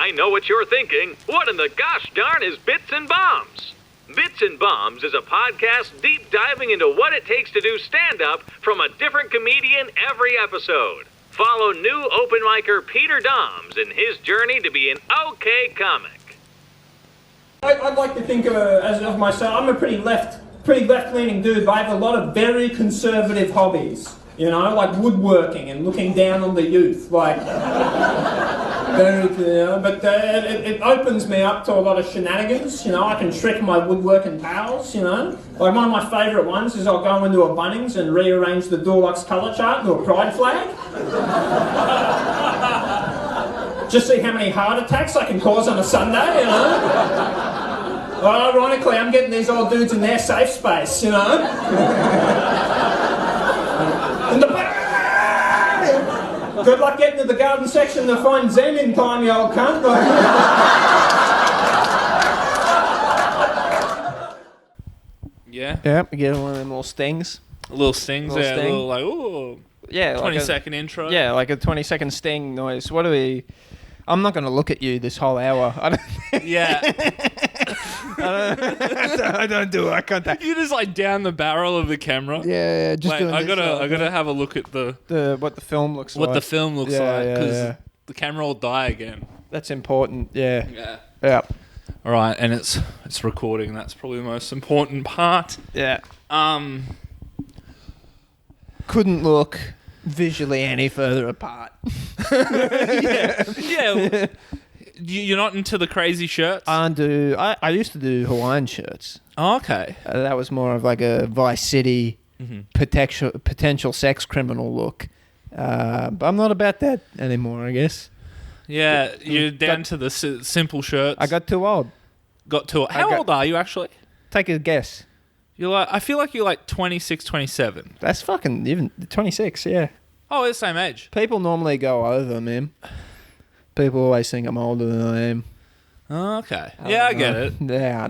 I know what you're thinking. What in the gosh darn is Bits and Bombs? Bits and Bombs is a podcast deep diving into what it takes to do stand-up from a different comedian every episode. Follow new open micer Peter Doms in his journey to be an okay comic. I'd like to think of myself, I'm a pretty left-leaning dude, but I have a lot of very conservative hobbies. You know, like woodworking and looking down on the youth, like, it opens me up to a lot of shenanigans, you know. I can trick my woodworking pals, you know. Like, one of my favourite ones is I'll go into a Bunnings and rearrange the Dulux colour chart into a pride flag. Just see how many heart attacks I can cause on a Sunday, you know. Well, ironically, I'm getting these old dudes in their safe space, you know. Good luck getting to the garden section to find Zen in time, you old cunt. Yeah. Yeah, we get one of them little stings. Little stings, Little yeah. sting. Little like, ooh. Yeah, 20-second intro. Yeah, like a 20-second sting noise. What do we... I'm not going to look at you this whole hour. I don't... Yeah. I don't do eye contact. You just like down the barrel of the camera. Yeah, just Wait, doing I this. gotta have a look at what the film looks like. what the film looks like because yeah. the camera will die again. That's important. Yeah. Yeah. Yeah. All right, and it's recording. That's probably the most important part. Yeah. Couldn't look visually any further apart. Yeah. You're not into the crazy shirts? I used to do Hawaiian shirts. Oh, okay. That was more of like a Vice City potential sex criminal look. But I'm not about that anymore, I guess. Yeah, you're down to the simple shirts. I got too old. How old are you actually? Take a guess. You're like, I feel like you're like 26, 27. That's fucking even 26, yeah. Oh, we're the same age. People normally go over, man. People always think I'm older than I am. Oh, okay. Yeah, I get it. Yeah.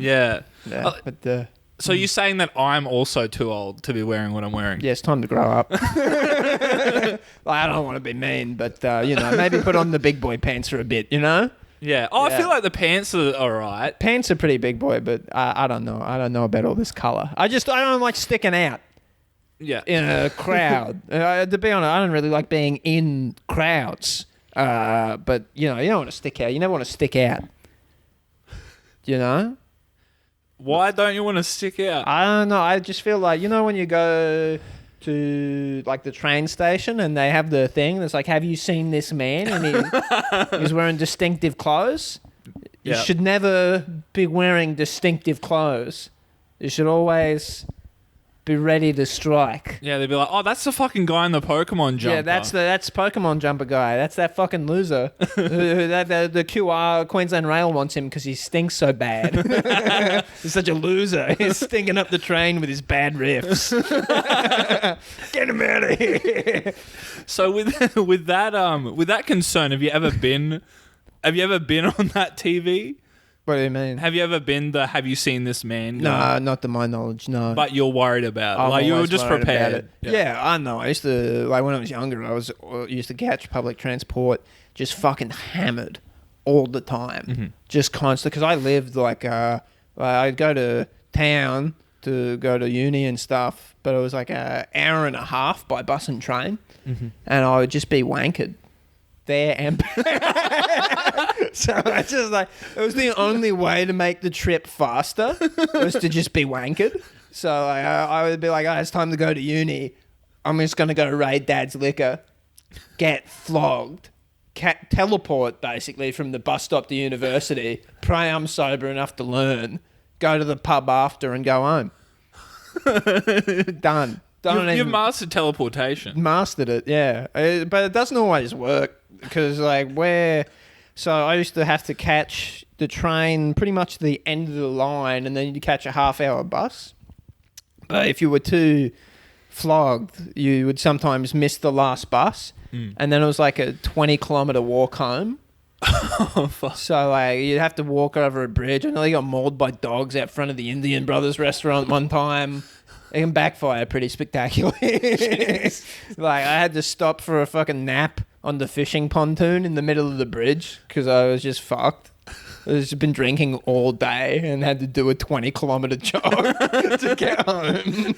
Yeah. But so you're saying that I'm also too old to be wearing what I'm wearing? yeah, it's time to grow up. I don't want to be mean, but, maybe put on the big boy pants for a bit, you know? Yeah. Oh, Yeah. I feel like the pants are all right. Pants are pretty big boy, but I don't know. I don't know about all this colour. I don't like sticking out Yeah. in a crowd. To be honest, I don't really like being in crowds. But, you don't want to stick out. You never want to stick out. You know? Why don't you want to stick out? I don't know. I just feel like, when you go to, like, the train station and they have the thing that's like, have you seen this man? And he's wearing distinctive clothes. You Yeah. should never be wearing distinctive clothes. You should always be ready to strike. Yeah, they'd be like, oh, that's the fucking guy in the Pokemon jumper. Yeah, that's Pokemon jumper guy. That's that fucking loser. the QR Queensland Rail wants him because he stinks so bad. He's such a loser. He's stinking up the train with his bad riffs. Get him out of here. So with that concern, have you ever been on that TV? What do you mean? Have you ever been have you seen this man? No, not to my knowledge, no. But you're worried about it. I'm Like you were always just worried prepared. about it. Yeah, I know. I used to, like when I was younger, used to catch public transport just fucking hammered all the time. Just constant. Because I lived I'd go to town to go to uni and stuff, but it was like an hour and a half by bus and train. And I would just be wankered there and so I just it was the only way to make the trip faster was to just be wankered. So I would be like, oh, it's time to go to uni. I'm just going to go raid Dad's liquor, get flogged, teleport basically from the bus stop to university, pray I'm sober enough to learn, go to the pub after and go home. Done. You've mastered teleportation. Mastered it, yeah. But it doesn't always work because, so I used to have to catch the train pretty much to the end of the line and then you'd catch a half-hour bus. But if you were too flogged, you would sometimes miss the last bus and then it was like a 20-kilometre walk home. Oh, fuck. So you'd have to walk over a bridge. I nearly got mauled by dogs out front of the Indian Brothers restaurant one time. It can backfire pretty spectacularly. I had to stop for a fucking nap on the fishing pontoon in the middle of the bridge because I was just fucked. I've just been drinking all day and had to do a 20-kilometer jog to get home.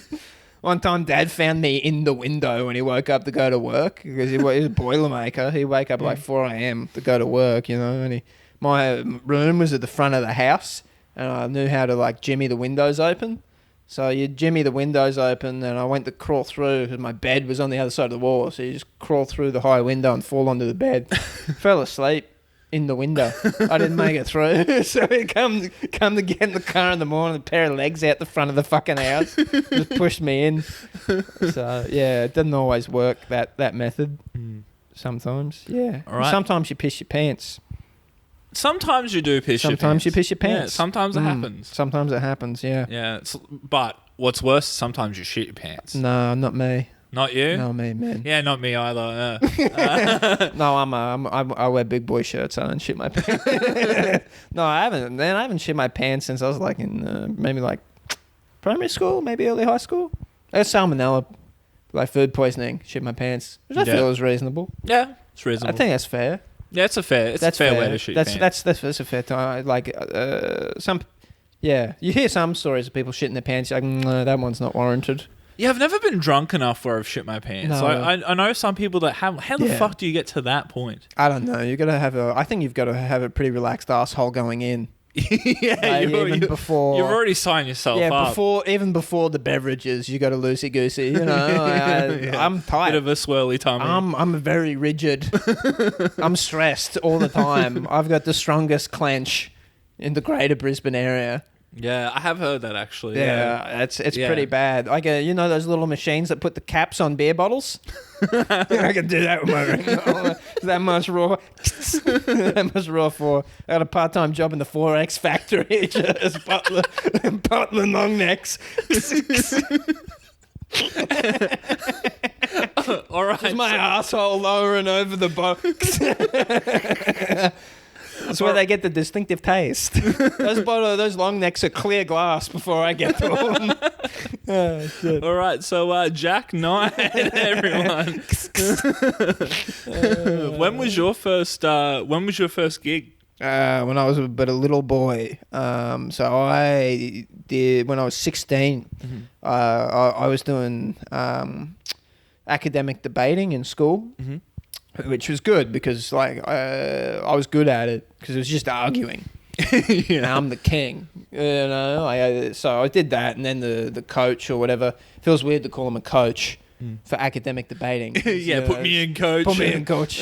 One time, Dad found me in the window when he woke up to go to work because he was a boilermaker. He'd wake up at like 4 a.m. to go to work, and my room was at the front of the house, and I knew how to like jimmy the windows open. So you jimmy the windows open, and I went to crawl through because my bed was on the other side of the wall. So you just crawl through the high window and fall onto the bed. Fell asleep in the window. I didn't make it through. So he come to get in the car in the morning, a pair of legs out the front of the fucking house. Just pushed me in. So yeah, it doesn't always work, that method. Sometimes. Yeah. All right. Sometimes you piss your pants. Sometimes you do piss your pants. Sometimes you piss your Yeah, pants. sometimes it happens. Sometimes it happens, yeah. Yeah, but what's worse, sometimes you shit your pants. No, not me. Not you? No, me, man. Yeah, not me either. Yeah. No, I wear big boy shirts. I don't shit my pants. No, I haven't. Man, I haven't shit my pants since I was like in maybe like primary school, maybe early high school. That's salmonella, like food poisoning. Shit my pants, which I feel is reasonable. Yeah, it's reasonable. I think that's fair. Yeah, it's a fair way to shit your pants. That's a fair time. Like some, yeah. You hear some stories of people shitting their pants. You're like, no, that one's not warranted. Yeah, I've never been drunk enough where I've shit my pants. No. I know some people that have. How the fuck do you get to that point? I don't know. I think you've got to have a pretty relaxed asshole going in. Yeah, before you've already signed yourself up. Before the beverages, you got to loosey goosey. I'm tight. Bit of a swirly tummy. I'm very rigid. I'm stressed all the time. I've got the strongest clench in the Greater Brisbane area. Yeah, I have heard that actually. Yeah, it's pretty bad. Like those little machines that put the caps on beer bottles. I can do that with my ring. That much raw. That much raw for. I got a part-time job in the 4X factory as butler long necks. All right. Just my asshole lowering over the box. That's where they get the distinctive taste. Those long necks are clear glass before I get to them. Oh, shit. All right, so Jack Knight, everyone. When was your first gig? When I was a little boy. So I did when I was 16. Mm-hmm. I was doing academic debating in school. Mm-hmm. Which was good because I was good at it because it was just arguing. Yeah. I'm the king, so I did that, and then the coach or whatever. It feels weird to call him a coach for academic debating. Yeah, put me in, coach. Put me in, coach.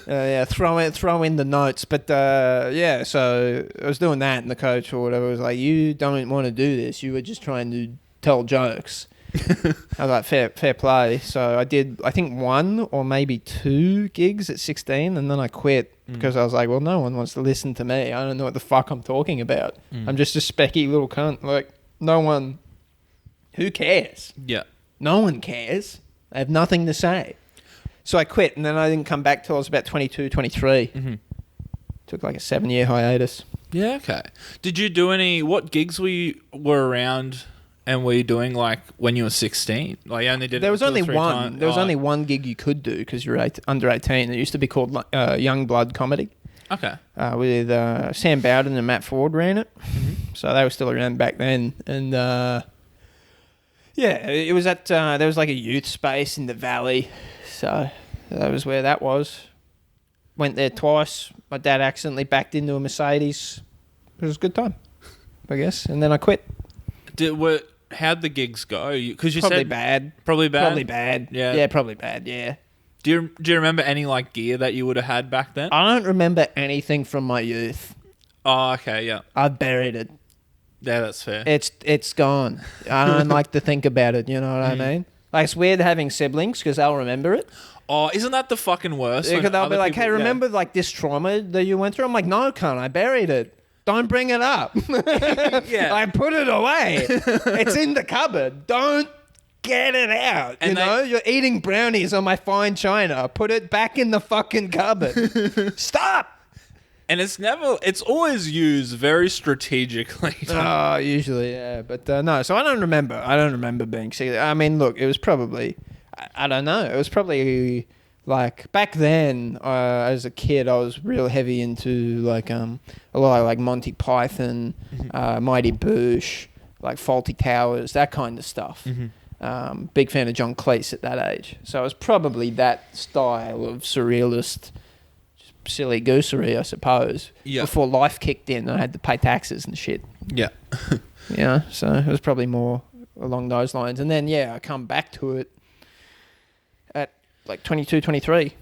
Yeah, throw in the notes. But yeah, so I was doing that, and the coach or whatever was like, "You don't want to do this. You were just trying to tell jokes." I was like, fair play. So I did, I think 1 or maybe 2 gigs at 16, and then I quit because I was like, well, no one wants to listen to me. I don't know what the fuck I'm talking about. I'm just a specky little cunt. Like, no one, who cares? Yeah. No one cares. I have nothing to say. So I quit, and then I didn't come back till I was about 22, 23. Mm-hmm. Took like a 7-year hiatus. Yeah, okay. Did you do what gigs were around? And were you doing like when you were 16? Like you only did. There it was two or only three one. times? There was only one gig you could do because you're under 18. It used to be called Young Blood Comedy. Okay. With Sam Bowden and Matt Ford ran it, so they were still around back then. And yeah, it was at there was like a youth space in the valley, so that was where that was. Went there twice. My dad accidentally backed into a Mercedes. It was a good time, I guess. And then I quit. How'd the gigs go? Because you probably said bad. Probably bad. Probably bad. Yeah. Yeah, probably bad. Yeah. Do you remember any like gear that you would have had back then? I don't remember anything from my youth. Oh, okay, yeah. I buried it. Yeah, that's fair. It's gone. I don't like to think about it. You know what I mean? Like it's weird having siblings because they'll remember it. Oh, isn't that the fucking worst? Because they'll be like, "Hey, remember like this trauma that you went through?" I'm like, "No, cunt, I buried it. Don't bring it up." Yeah. I put it away. It's in the cupboard. Don't get it out. And you're eating brownies on my fine china. Put it back in the fucking cupboard. Stop. And it's always used very strategically. Oh, usually, yeah. But no, so I don't remember being sick. I mean, look, it was probably, I don't know. It was probably Like back then, as a kid, I was real heavy into like a lot of like Monty Python, Mighty Boosh, like Faulty Towers, that kind of stuff. Big fan of John Cleese at that age, so it was probably that style of surrealist, silly goosery, I suppose. Yeah. Before life kicked in, I had to pay taxes and shit. Yeah. Yeah, so it was probably more along those lines. And then I come back to it at like 22, 23.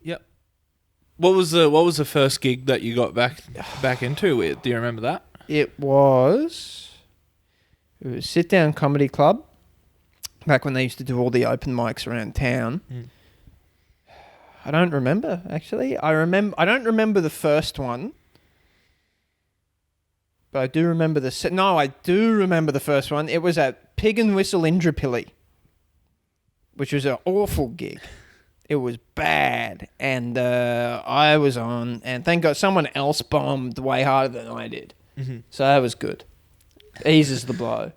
Yep. What was the first gig that you got back into it? Do you remember that? It was Sit Down Comedy Club, back when they used to do all the open mics around town. I don't remember, actually. I don't remember the first one, but I do remember I do remember the first one. It was at Pig and Whistle Indooroopilly, which was an awful gig. It was bad, and I was on, and thank God someone else bombed way harder than I did. So that was good. Eases the blow.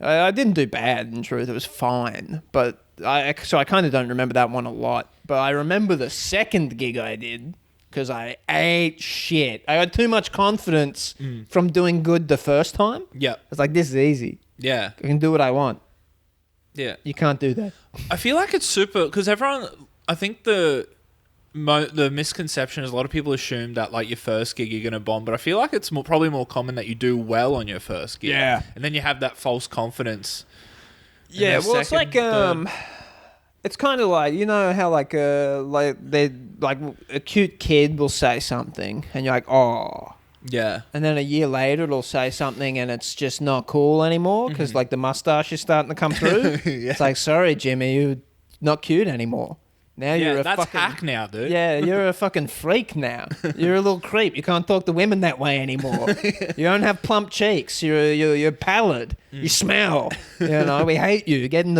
I didn't do bad, in truth. It was fine, but I kind of don't remember that one a lot. But I remember the second gig I did, because I ate shit. I had too much confidence from doing good the first time. Yeah. It's like, this is easy. Yeah. I can do what I want. Yeah. You can't do that. I feel like it's super, because everyone, I think the misconception is a lot of people assume that like your first gig you're going to bomb, but I feel like it's probably more common that you do well on your first gig. Yeah. And then you have that false confidence. Yeah, well, it's like it's kind of like, you know how like a cute kid will say something and you're like, oh. Yeah. And then a year later it'll say something and it's just not cool anymore because like the mustache is starting to come through. Yeah. It's like, sorry, Jimmy, you're not cute anymore. Now you're a that's fucking hack now, dude. Yeah, you're a fucking freak now. You're a little creep. You can't talk to women that way anymore. You don't have plump cheeks. You're pallid. You smell. You know, we hate you. Getting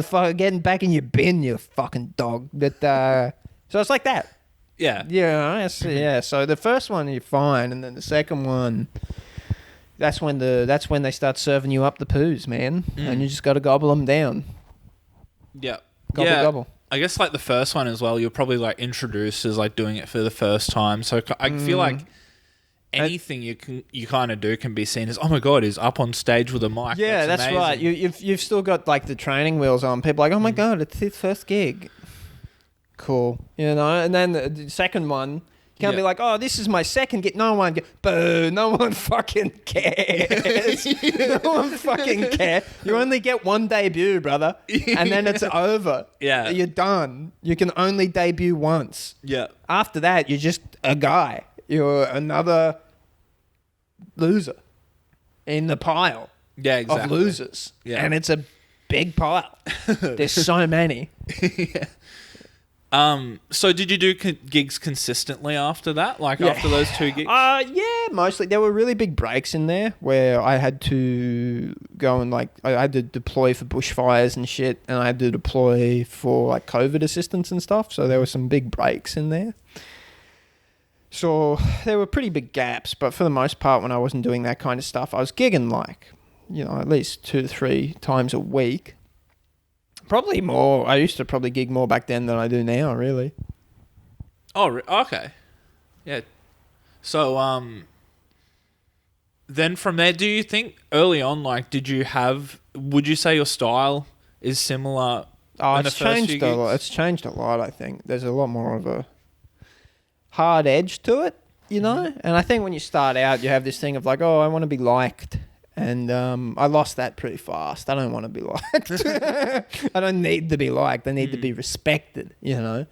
back in your bin, you fucking dog. But so it's like that. Yeah. Yeah, yeah. So the first one you're fine, and then the second one, that's when they start serving you up the poos, man, and you just got to gobble them down. Yeah. Gobble. I guess like the first one as well, you're probably like introduced as like doing it for the first time. So I feel like anything you kind of do can be seen as, oh my God, he's up on stage with a mic. Yeah, that's right. You've still got like the training wheels on. People are like, oh my God, it's his first gig. Cool, you know. And then the second one, you can't be like, oh, this is my second gig. No one, boo, no one fucking cares. No one fucking cares. You only get one debut, brother, and then it's over. Yeah, you're done. You can only debut once. Yeah. After that, you're just a guy. You're another loser in the pile. Yeah, exactly. Of losers. Yeah, and it's a big pile. There's so many. Yeah. So did you do gigs consistently after that? Like after those two gigs? Yeah, mostly. There were really big breaks in there where I had to go and like, I had to deploy for bushfires and shit, and I had to deploy for like COVID assistance and stuff. So there were some big breaks in there. So there were pretty big gaps, but for the most part, when I wasn't doing that kind of stuff, I was gigging like, you know, at least 2 to 3 times a week. Probably more. I used to probably gig more back then than I do now, really. Oh, okay. Yeah. So, then from there, do you think early on, like, would you say your style is similar? Oh, it's changed a lot. It's changed a lot, I think. There's a lot more of a hard edge to it, you know? And I think when you start out, you have this thing of like, oh, I want to be liked. And I lost that pretty fast. I don't want to be liked. I don't need to be liked. I need to be respected, you know?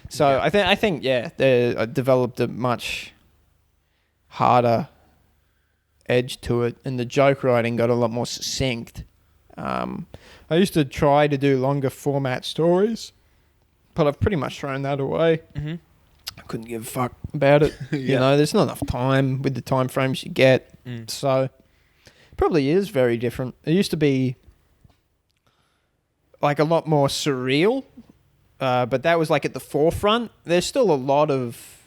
So I think, I developed a much harder edge to it, and the joke writing got a lot more succinct. I used to try to do longer format stories, but I've pretty much thrown that away. Mm-hmm. I couldn't give a fuck about it. You know, there's not enough time with the time frames you get. So probably is very different. It used to be like a lot more surreal, but that was like at the forefront. There's still a lot of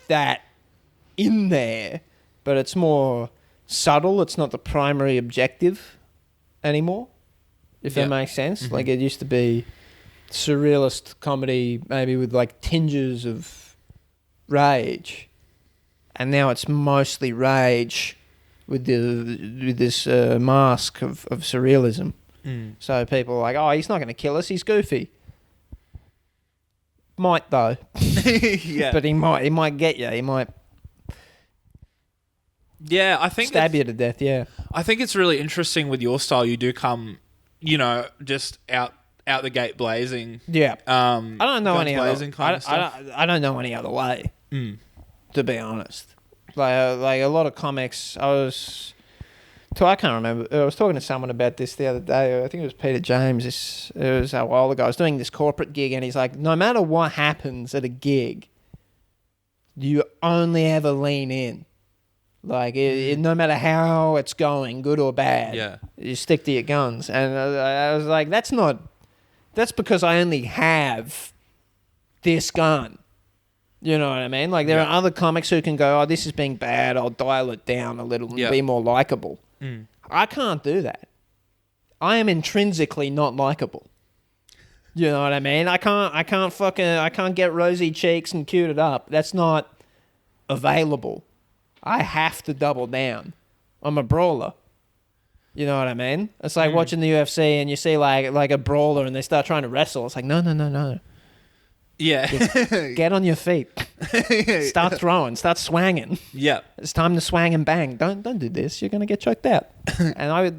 that in there, but it's more subtle. It's not the primary objective anymore, if that makes sense. Mm-hmm. Like it used to be surrealist comedy, maybe with like tinges of rage, and now it's mostly rage with this mask of surrealism. So people are like, oh, he's not going to kill us, he's goofy. Might though. Yeah. But he might get you. He might Yeah, I think stab you to death, yeah. I think it's really interesting with your style. You do come, just out the gate blazing. Yeah. I I don't know any other. kind of stuff. I don't know any other way. To be honest, like a lot of comics. I can't remember. I was talking to someone about this the other day. I think it was Peter James. It was a while ago. I was doing this corporate gig, and he's like, no matter what happens at a gig, you only ever lean in. Like, no matter how it's going, good or bad, you stick to your guns. And I was like, that's because I only have this gun. You know what I mean? Like, there are other comics who can go, oh, this is being bad, I'll dial it down a little and be more likable. I can't do that. I am intrinsically not likable. You know what I mean? I can't get rosy cheeks and cute it up. That's not available. I have to double down. I'm a brawler. You know what I mean? It's like watching the UFC and you see like a brawler and they start trying to wrestle. It's like, no. Yeah. Get on your feet. Start throwing. Start swanging. Yeah. It's time to swang and bang. Don't do this. You're gonna get choked out. And I've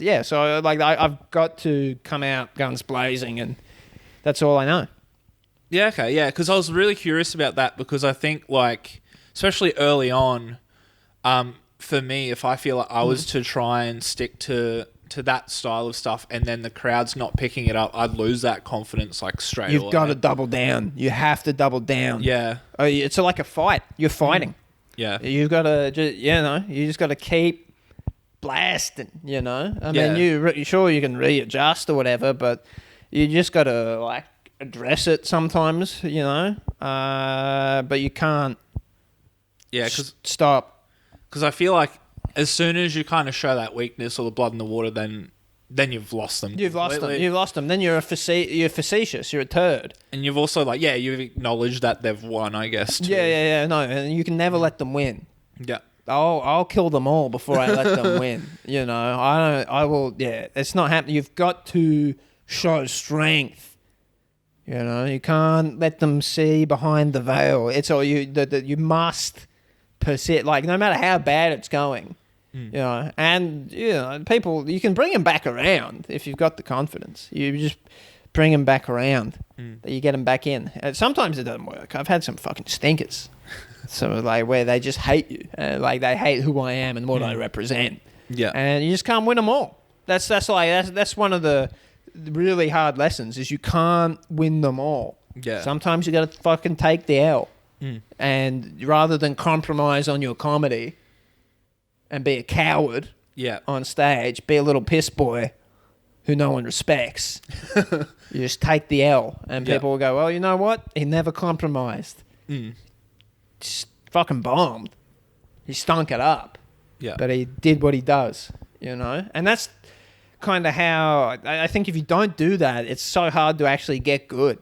got to come out guns blazing, and that's all I know. Yeah. Okay. Yeah. Because I was really curious about that because I think like, especially early on, for me, if I feel like I was to try and stick to that style of stuff and then the crowd's not picking it up, I'd lose that confidence like straight away. You've got to double down. You have to double down. Yeah. It's like a fight. You're fighting. Yeah. You've got to you just got to keep blasting, I mean, you can readjust or whatever, but you just got to like address it sometimes, but you can't stop. Because I feel like as soon as you kind of show that weakness or the blood in the water, then you've lost them. You've lost them. Then you're facetious. You're a turd. And you've also you've acknowledged that they've won, I guess. Too. Yeah. No, and you can never let them win. Yeah. I'll kill them all before I let them win. I will. Yeah, it's not happening. You've got to show strength. You can't let them see behind the veil. It's all you must persist. Like no matter how bad it's going. People, you can bring them back around if you've got the confidence. You just bring them back around. You get them back in. Sometimes it doesn't work. I've had some fucking stinkers. So where they just hate you. They hate who I am and what I represent. Yeah. And you just can't win them all. That's one of the really hard lessons is you can't win them all. Yeah. Sometimes you got to fucking take the L. And rather than compromise on your comedy and be a coward on stage, be a little piss boy who no one respects. You just take the L and people will go, well, you know what? He never compromised. Just fucking bombed. He stunk it up. Yeah. But he did what he does, And that's kind of how... I think if you don't do that, it's so hard to actually get good.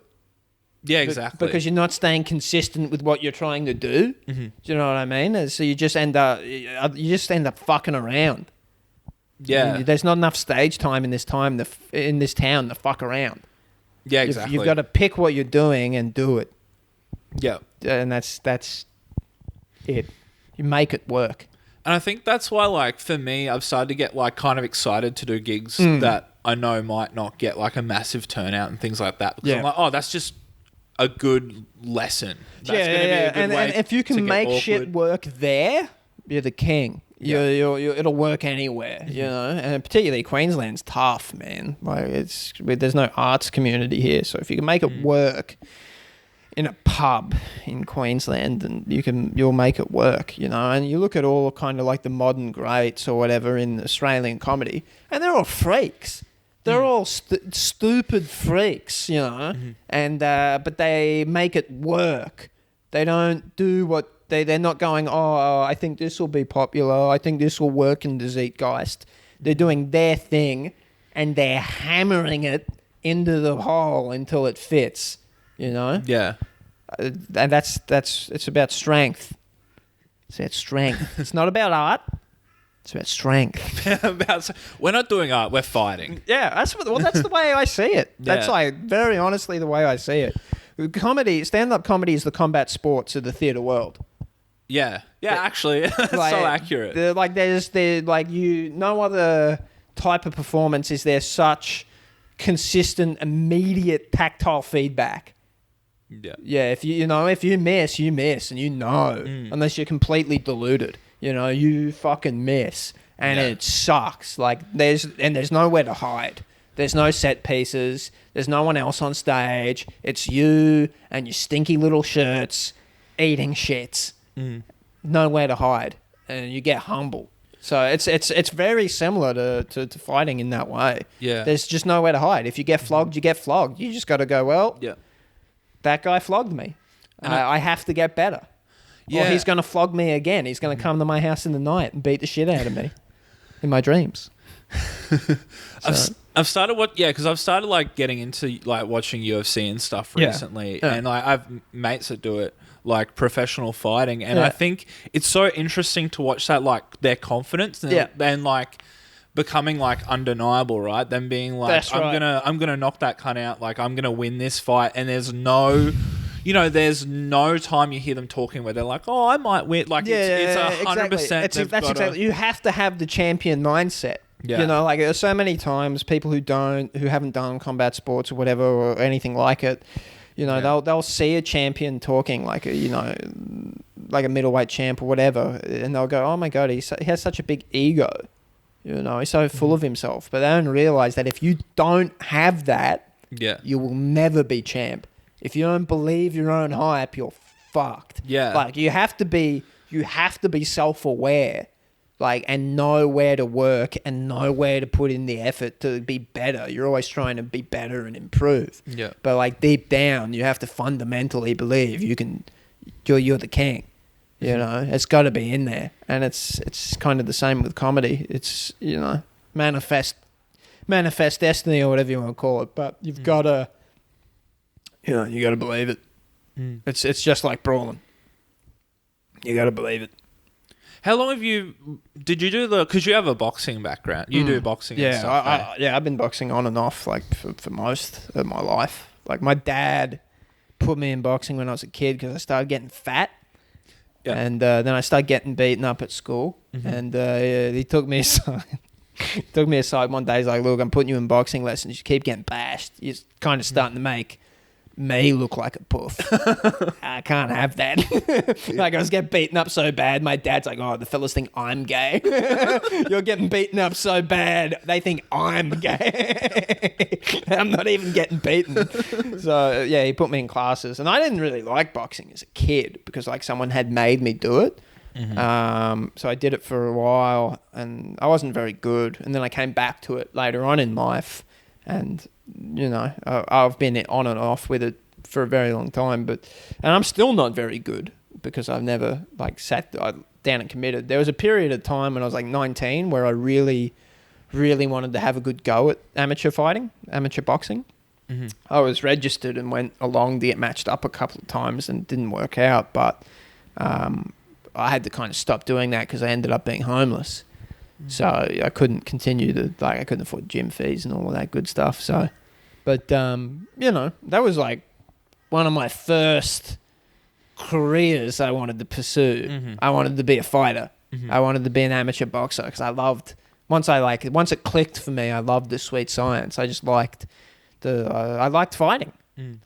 Yeah, exactly. Because you're not staying consistent with what you're trying to do. Do you know what I mean? And so you just end up fucking around. Yeah. There's not enough stage time in this town to fuck around. Yeah, exactly. You've got to pick what you're doing and do it. Yeah. And that's it. You make it work. And I think that's why, for me, I've started to get, kind of excited to do gigs that I know might not get, a massive turnout and things like that. Because I'm like, oh, that's just a good lesson. That's going to be a good way and if you can make shit work there, you're the king. It'll work anywhere, And particularly Queensland's tough, man. There's no arts community here, so if you can make it work in a pub in Queensland, then you'll make it work, And you look at all kind of the modern greats or whatever in Australian comedy, and they're all freaks. They're all stupid freaks, and but they make it work. They don't do what they're not going, oh, I think this will be popular. I think this will work in the Zeitgeist. They're doing their thing, and they're hammering it into the hole until it fits, you know? Yeah. And it's about strength. It's about strength. It's not about art. It's about strength. We're not doing art. We're fighting. Yeah, that's the way I see it. That's Yeah. like very honestly the way I see it. Comedy, stand-up comedy is the combat sports of the theatre world. Yeah. Yeah. Actually, that's Like, so accurate. No other type of performance is there such consistent, immediate tactile feedback. Yeah. Yeah, if you miss, you miss, and unless you're completely deluded, you fucking miss, and Yeah. it sucks. Like there's nowhere to hide. There's no set pieces. There's no one else on stage. It's you and your stinky little shirts eating shits. Nowhere to hide, and you get humble. So it's very similar to fighting in that way. Yeah. There's just nowhere to hide. If you get flogged, you get flogged. You just got to go, well, Yeah. that guy flogged me. And I have to get better. Yeah. Or he's going to flog me again. He's going to come to my house in the night and beat the shit out of me in my dreams. I've started because I've started like getting into like watching UFC and stuff Yeah. recently, Yeah. and like I've mates that do it like professional fighting, and Yeah. I think it's so interesting to watch that like their confidence and, Yeah. and like becoming like undeniable, right? Them being like, That's right. I'm gonna knock that cunt out, like I'm gonna win this fight, and there's no. There's no time you hear them talking where they're like, "Oh, I might win." Like it's 100%. That's exactly. You have to have the champion mindset. Yeah. Like there's so many times people who haven't done combat sports or whatever or anything like it, they'll see a champion talking like like a middleweight champ or whatever, and they'll go, "Oh my god, he has such a big ego." He's so full of himself. But they don't realize that if you don't have that, Yeah. you will never be champ. If you don't believe your own hype, you're fucked. Yeah. Like you have to be self-aware, like, and know where to work and know where to put in the effort to be better. You're always trying to be better and improve. Yeah. But like deep down, you have to fundamentally believe you're the king. It's got to be in there. And it's kind of the same with comedy. It's, manifest destiny or whatever you want to call it. But you've got to, you got to believe it. It's just like brawling. You got to believe it. How long did you do because you have a boxing background. You do boxing and stuff. I've been boxing on and off like for most of my life. Like my dad put me in boxing when I was a kid because I started getting fat. Yeah. And then I started getting beaten up at school. And he took me aside. Took me aside one day. He's like, "Look, I'm putting you in boxing lessons. You keep getting bashed. You're kind of starting to make me look like a puff. I can't have that." Like I was getting beaten up so bad. My dad's like, "Oh, the fellas think I'm gay." You're getting beaten up so bad, they think I'm gay. I'm not even getting beaten. So yeah, he put me in classes, and I didn't really like boxing as a kid because like someone had made me do it. So I did it for a while, and I wasn't very good. And then I came back to it later on in life, and I've been on and off with it for a very long time, and I'm still not very good because I've never like sat down and committed. There was a period of time when I was like 19 where I really, really wanted to have a good go at amateur boxing. I was registered and went along to get matched up a couple of times and didn't work out, but I had to kind of stop doing that because I ended up being homeless. So I couldn't continue I couldn't afford gym fees and all of that good stuff. So, but, that was like one of my first careers I wanted to pursue. I wanted to be a fighter. I wanted to be an amateur boxer because once it clicked for me, I loved the sweet science. I just liked I liked fighting.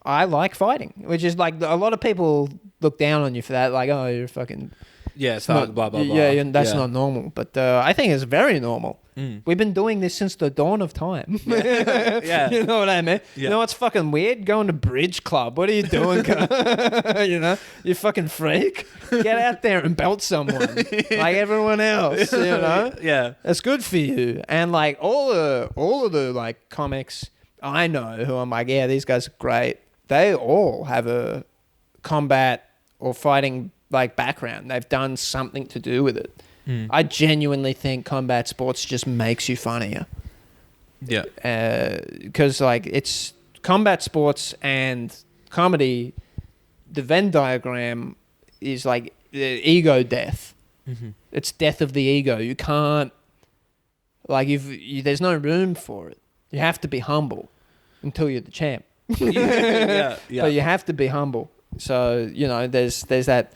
I like fighting, which is like a lot of people look down on you for that. Like, "Oh, you're fucking... Yeah, it's not blah, blah, blah. Yeah, that's not normal. But I think it's very normal. We've been doing this since the dawn of time. Yeah. You know what I mean? Yeah. You know what's fucking weird? Going to bridge club. What are you doing? You fucking freak. Get out there and belt someone like everyone else, Yeah. It's good for you. And like all of the like comics I know who I'm like, yeah, these guys are great. They all have a combat or fighting like background. They've done something to do with it. I genuinely think combat sports just makes you funnier. Yeah. Because like it's combat sports and comedy. The Venn diagram is like ego death. Mm-hmm. It's death of the ego. You can't like there's no room for it. You have to be humble until you're the champ. Yeah. But you have to be humble. So there's that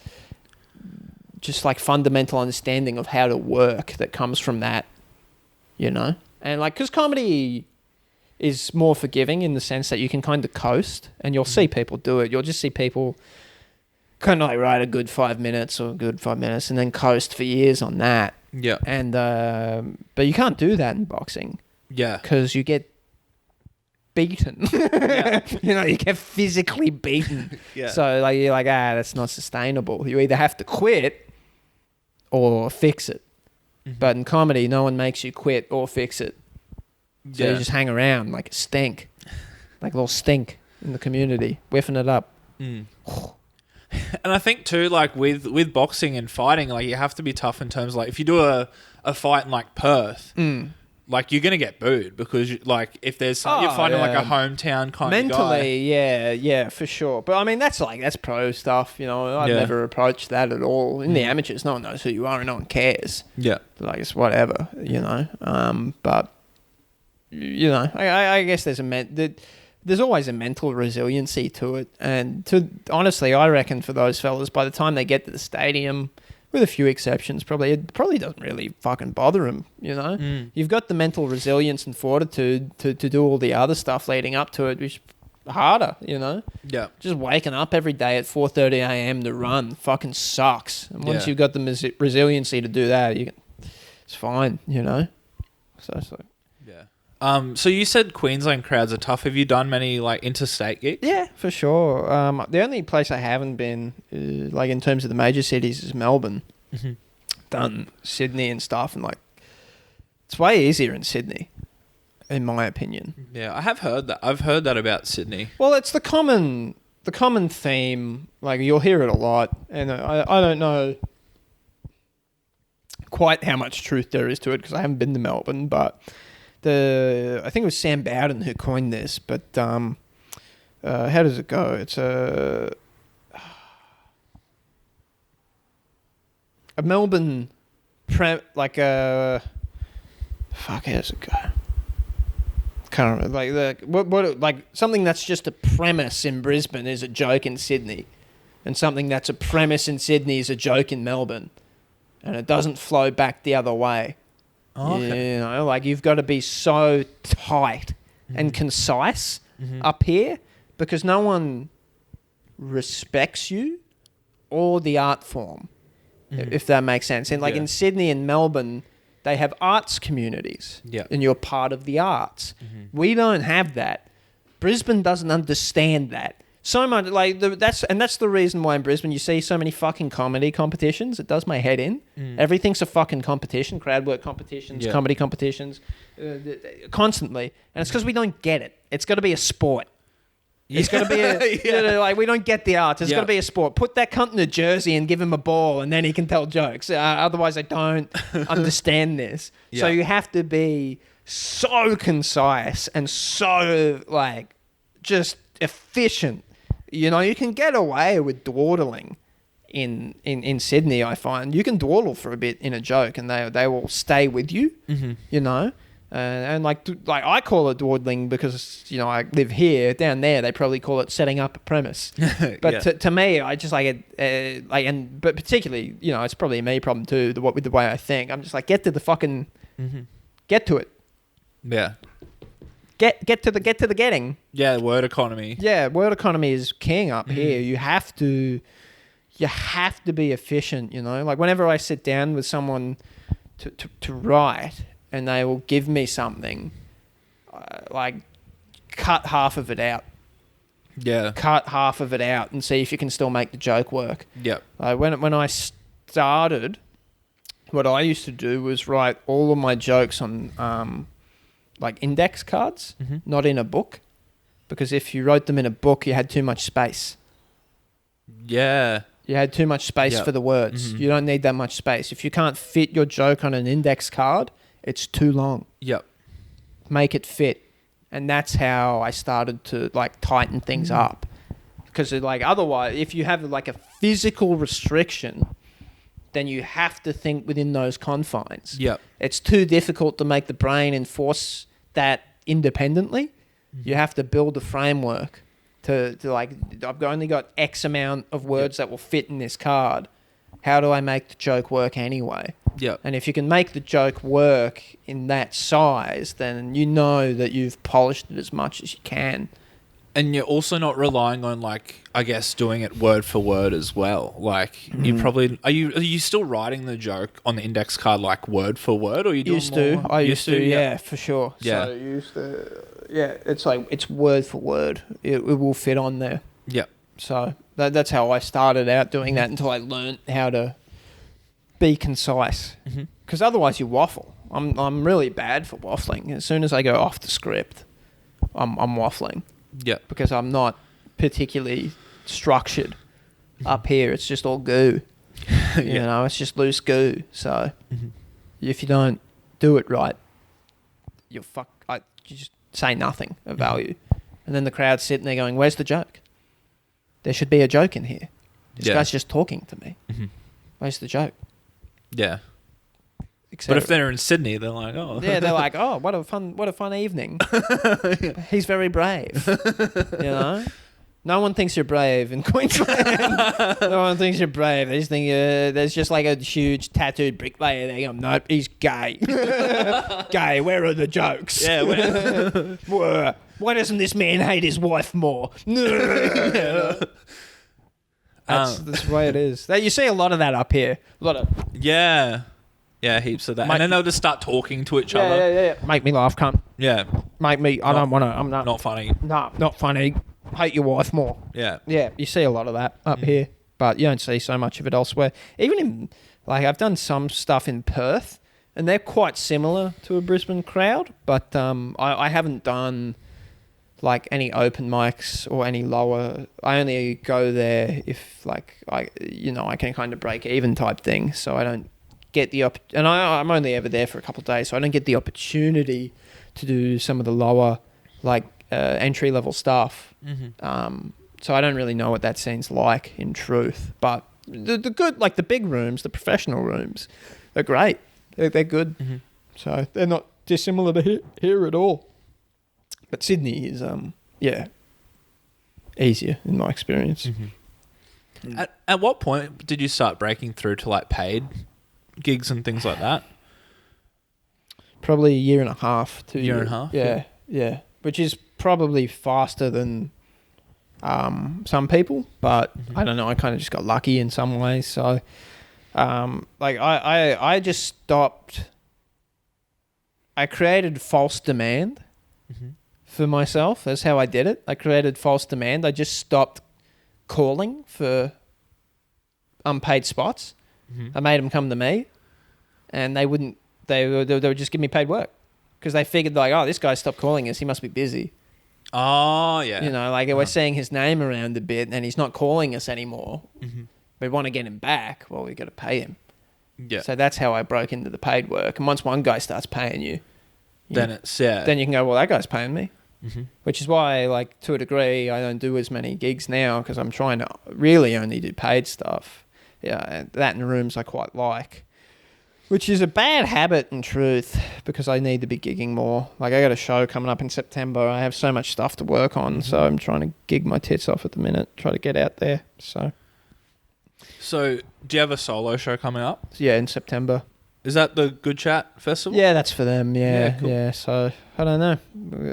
just like fundamental understanding of how to work that comes from that. And like because comedy is more forgiving in the sense that you can kind of coast, and you'll see people do it. You'll just see people kind of like write a good 5 minutes and then coast for years on that. Yeah. And but you can't do that in boxing. Yeah. Because you get beaten. Yeah. You get physically beaten. Yeah. So like you're like, that's not sustainable. You either have to quit or fix it. Mm-hmm. But in comedy, no one makes you quit or fix it. So Yeah. you just hang around like a stink. Like a little stink in the community, whiffing it up. Mm. And I think too, like with boxing and fighting, like you have to be tough in terms of like if you do a fight in like Perth, like you're gonna get booed because if there's you're fighting like a hometown kind of guy. Mentally, yeah, for sure. But I mean, that's pro stuff. I've never approached that at all. In the amateurs, no one knows who you are and no one cares. Yeah, like it's whatever. But I guess there's always a mental resiliency to it. And honestly, I reckon for those fellas, by the time they get to the stadium, with a few exceptions, it probably doesn't really fucking bother them, You've got the mental resilience and fortitude to do all the other stuff leading up to it, which is harder, Yeah. Just waking up every day at 4:30 a.m. to run fucking sucks. And once you've got the resiliency to do that, it's fine, So yeah. So you said Queensland crowds are tough. Have you done many like interstate gigs? Yeah, for sure. The only place I haven't been, like in terms of the major cities, is Melbourne. Mm-hmm. Done Sydney and stuff, and like it's way easier in Sydney, in my opinion. Yeah, I have heard that. I've heard that about Sydney. Well, it's the common theme. Like you'll hear it a lot, and I don't know quite how much truth there is to it because I haven't been to Melbourne, but. I think it was Sam Bowden who coined this, but how does it go? It's a Melbourne fuck, how does it go? Can't remember. Like something that's just a premise in Brisbane is a joke in Sydney, and something that's a premise in Sydney is a joke in Melbourne, and it doesn't flow back the other way. Oh, okay. Like you've got to be so tight and concise up here because no one respects you or the art form, if that makes sense. And like in Sydney and Melbourne, they have arts communities and you're part of the arts. We don't have that. Brisbane doesn't understand that. So much that's the reason why in Brisbane you see so many fucking comedy competitions. It does my head in. Everything's a fucking competition, crowd work competitions, comedy competitions, constantly, and it's because we don't get it. It's got to be a sport. It's got to be a we don't get the arts. It's got to be a sport. Put that cunt in a jersey and give him a ball, and then he can tell jokes. Otherwise, I don't understand this. So you have to be so concise and so just efficient. You can get away with dawdling in Sydney, I find. You can dawdle for a bit in a joke and they will stay with you, and like I call it dawdling because, I live here. Down there, they probably call it setting up a premise. But to me, I just like it, but particularly, it's probably a me problem too, with the way I think. I'm just like, get to the fucking, get to it. Yeah. Get to the getting. Yeah, word economy. Yeah, word economy is king up here. You have to be efficient, Like whenever I sit down with someone to write and they will give me something, cut half of it out. Yeah. Cut half of it out and see if you can still make the joke work. Yeah. When I started, what I used to do was write all of my jokes on index cards, not in a book, because if you wrote them in a book, you had too much space. Yeah. You had too much space for the words. You don't need that much space. If you can't fit your joke on an index card, it's too long. Yep. make it fit. And that's how I started to like tighten things up. Because like otherwise, if you have like a physical restriction, then you have to think within those confines. Yep. It's too difficult to make the brain enforce that independently. You have to build a framework to like, I've only got X amount of words that will fit in this card. How do I make the joke work anyway? Yeah. And if you can make the joke work in that size, then you know that you've polished it as much as you can. And you're also not relying on, like, I guess, doing it word for word as well. Like, you probably... Are you still writing the joke on the index card, like, word for word? Or are you doing I used to, yeah, for sure. Yeah. So I used to... Yeah, it's like, it's word for word. It will fit on there. Yeah. So that's how I started out doing that until I learned how to be concise. Because otherwise you waffle. I'm really bad for waffling. As soon as I go off the script, I'm waffling. Yeah. Because I'm not particularly structured. Up here, it's just all goo. You know, it's just loose goo. So if you don't do it right, you just say nothing of value. And then the crowd's sitting there going, where's the joke? There should be a joke in here. This guy's just talking to me. Where's the joke? Yeah. But if they're in Sydney, they're like, oh. Yeah, they're like, oh, what a fun evening. He's very brave. You know? No one thinks you're brave in Queensland. No one thinks you're brave. They just think there's just like a huge tattooed bricklayer there going, nope, he's gay. Gay, where are the jokes? Yeah. Why doesn't this man hate his wife more? That's the way it is. You see a lot of that up here. A lot of... Yeah. Yeah, heaps of that. And then they'll just start talking to each other. Yeah. Make me laugh, cunt. Yeah. Make me... I don't want to... I'm not... Not funny. No, not funny. Hate your wife more. Yeah. Yeah, you see a lot of that up here, but you don't see so much of it elsewhere. Even in... Like, I've done some stuff in Perth, and they're quite similar to a Brisbane crowd, but I haven't done, like, any open mics or any lower... I only go there if, like, I can kind of break even type thing, so I don't get the and I'm only ever there for a couple of days, so I don't get the opportunity to do some of the lower, like, entry level stuff. So I don't really know what that scene's like in truth, but the good, like the big rooms, the professional rooms, they're great. They're good. So they're not dissimilar to here at all. But Sydney is easier in my experience. At what point did you start breaking through to like paid gigs and things like that? Probably a year and a half, 2 years. Year and a half? Yeah. Which is probably faster than some people, but I don't know. I kind of just got lucky in some ways. So, like I just stopped. I created false demand for myself. That's how I did it. I created false demand. I just stopped calling for unpaid spots. I made them come to me, and they wouldn't. They would just give me paid work because they figured like, oh, this guy stopped calling us. He must be busy. Oh yeah. You know, like we're seeing his name around a bit, and he's not calling us anymore. We want to get him back. Well, we got to pay him. Yeah. So that's how I broke into the paid work. And once one guy starts paying you, then you can go, well, that guy's paying me. Which is why, like, to a degree, I don't do as many gigs now because I'm trying to really only do paid stuff. Yeah, and that in rooms I quite like. Which is a bad habit in truth because I need to be gigging more. Like, I got a show coming up in September. I have so much stuff to work on, so I'm trying to gig my tits off at the minute, try to get out there. So, do you have a solo show coming up? Yeah, in September. Is that the Good Chat Festival? Yeah, that's for them. Yeah, cool. Yeah. So, I don't know.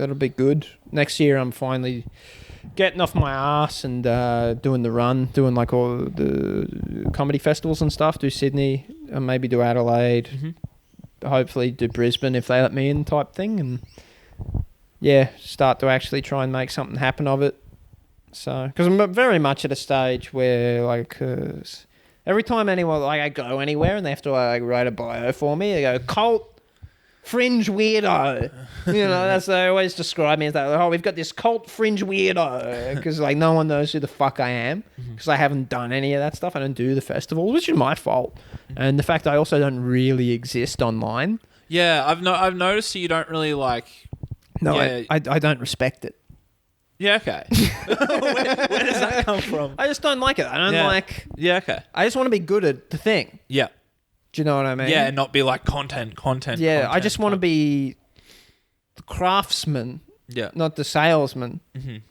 It'll be good. Next year, I'm finally getting off my ass and doing the run, doing like all the comedy festivals and stuff. Do Sydney and maybe do Adelaide. Hopefully do Brisbane if they let me in type thing. And yeah, start to actually try and make something happen of it. So, because I'm very much at a stage where like every time anyone, like I go anywhere and they have to like write a bio for me, they go, cult fringe weirdo. You know, they always describe me as that. Oh, we've got this cult fringe weirdo because like no one knows who the fuck I am because I haven't done any of that stuff. I don't do the festivals, which is my fault, and the fact I also don't really exist online. Yeah, I've noticed you don't really like No, Yeah. I don't respect it. Yeah, okay. Where does that come from? I just don't like it. I don't Yeah. like... Yeah, okay. I just want to be good at the thing. Yeah. Do you know what I mean? Yeah, and not be like content. Yeah, I just want to be the craftsman, Yeah. not the salesman.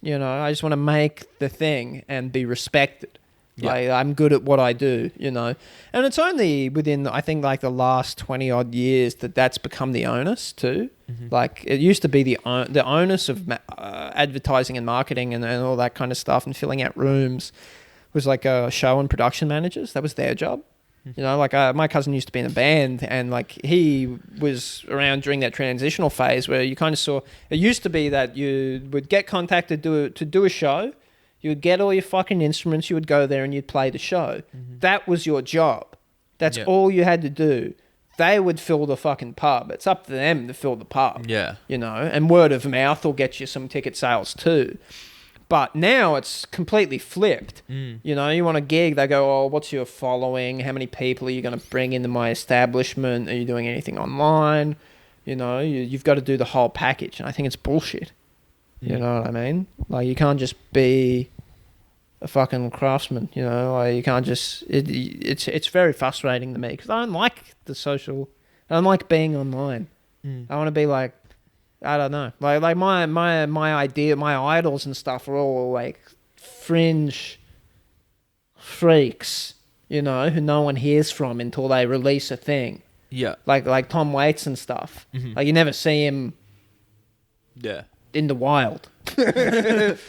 You know, I just want to make the thing and be respected. Yeah. Like, I'm good at what I do, you know. And it's only within, I think, like the last 20 odd years that's become the onus too. Like, it used to be the onus of advertising and marketing and all that kind of stuff and filling out rooms was like show and production managers. That was their job. You know, like my cousin used to be in a band and like he was around during that transitional phase where you kind of saw, it used to be that you would get contacted to do a show. You would get all your fucking instruments, you would go there and you'd play the show. That was your job. That's all you had to do. They would fill the fucking pub. It's up to them to fill the pub. Yeah. You know, and word of mouth will get you some ticket sales too. But now it's completely flipped. You know, you want a gig, they go, oh, what's your following? How many people are you going to bring into my establishment? Are you doing anything online? You know, you've got to do the whole package. And I think it's bullshit. You know what I mean? Like, you can't just be a fucking craftsman, you know? Like, you can't just... It's very frustrating to me because I don't like the social... I don't like being online. I want to be like... I don't know. Like my idea, my idols and stuff are all like fringe freaks, you know, who no one hears from until they release a thing. Yeah. Like Tom Waits and stuff. Like, you never see him... Yeah. in the wild.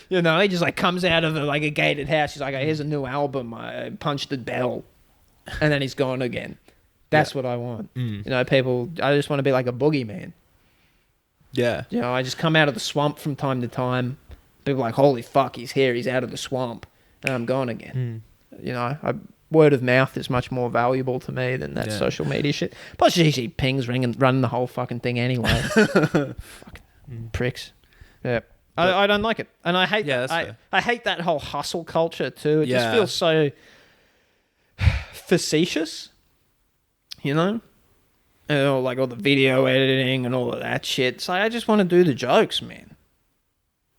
You know, he just like comes out of like a gated house. He's like, oh, here's a new album. I punched the bell. And then he's gone again. That's what I want. You know, people, I just want to be like a boogeyman. Yeah. You know, I just come out of the swamp from time to time. People are like, holy fuck, he's here. He's out of the swamp. And I'm gone again. You know, word of mouth is much more valuable to me than that social media shit. Plus, you see pings running the whole fucking thing anyway. Fucking pricks. Yeah. I don't like it. And I hate I hate that whole hustle culture too. It just feels so facetious, you know? And like all the video editing and all of that shit. So I just want to do the jokes, man.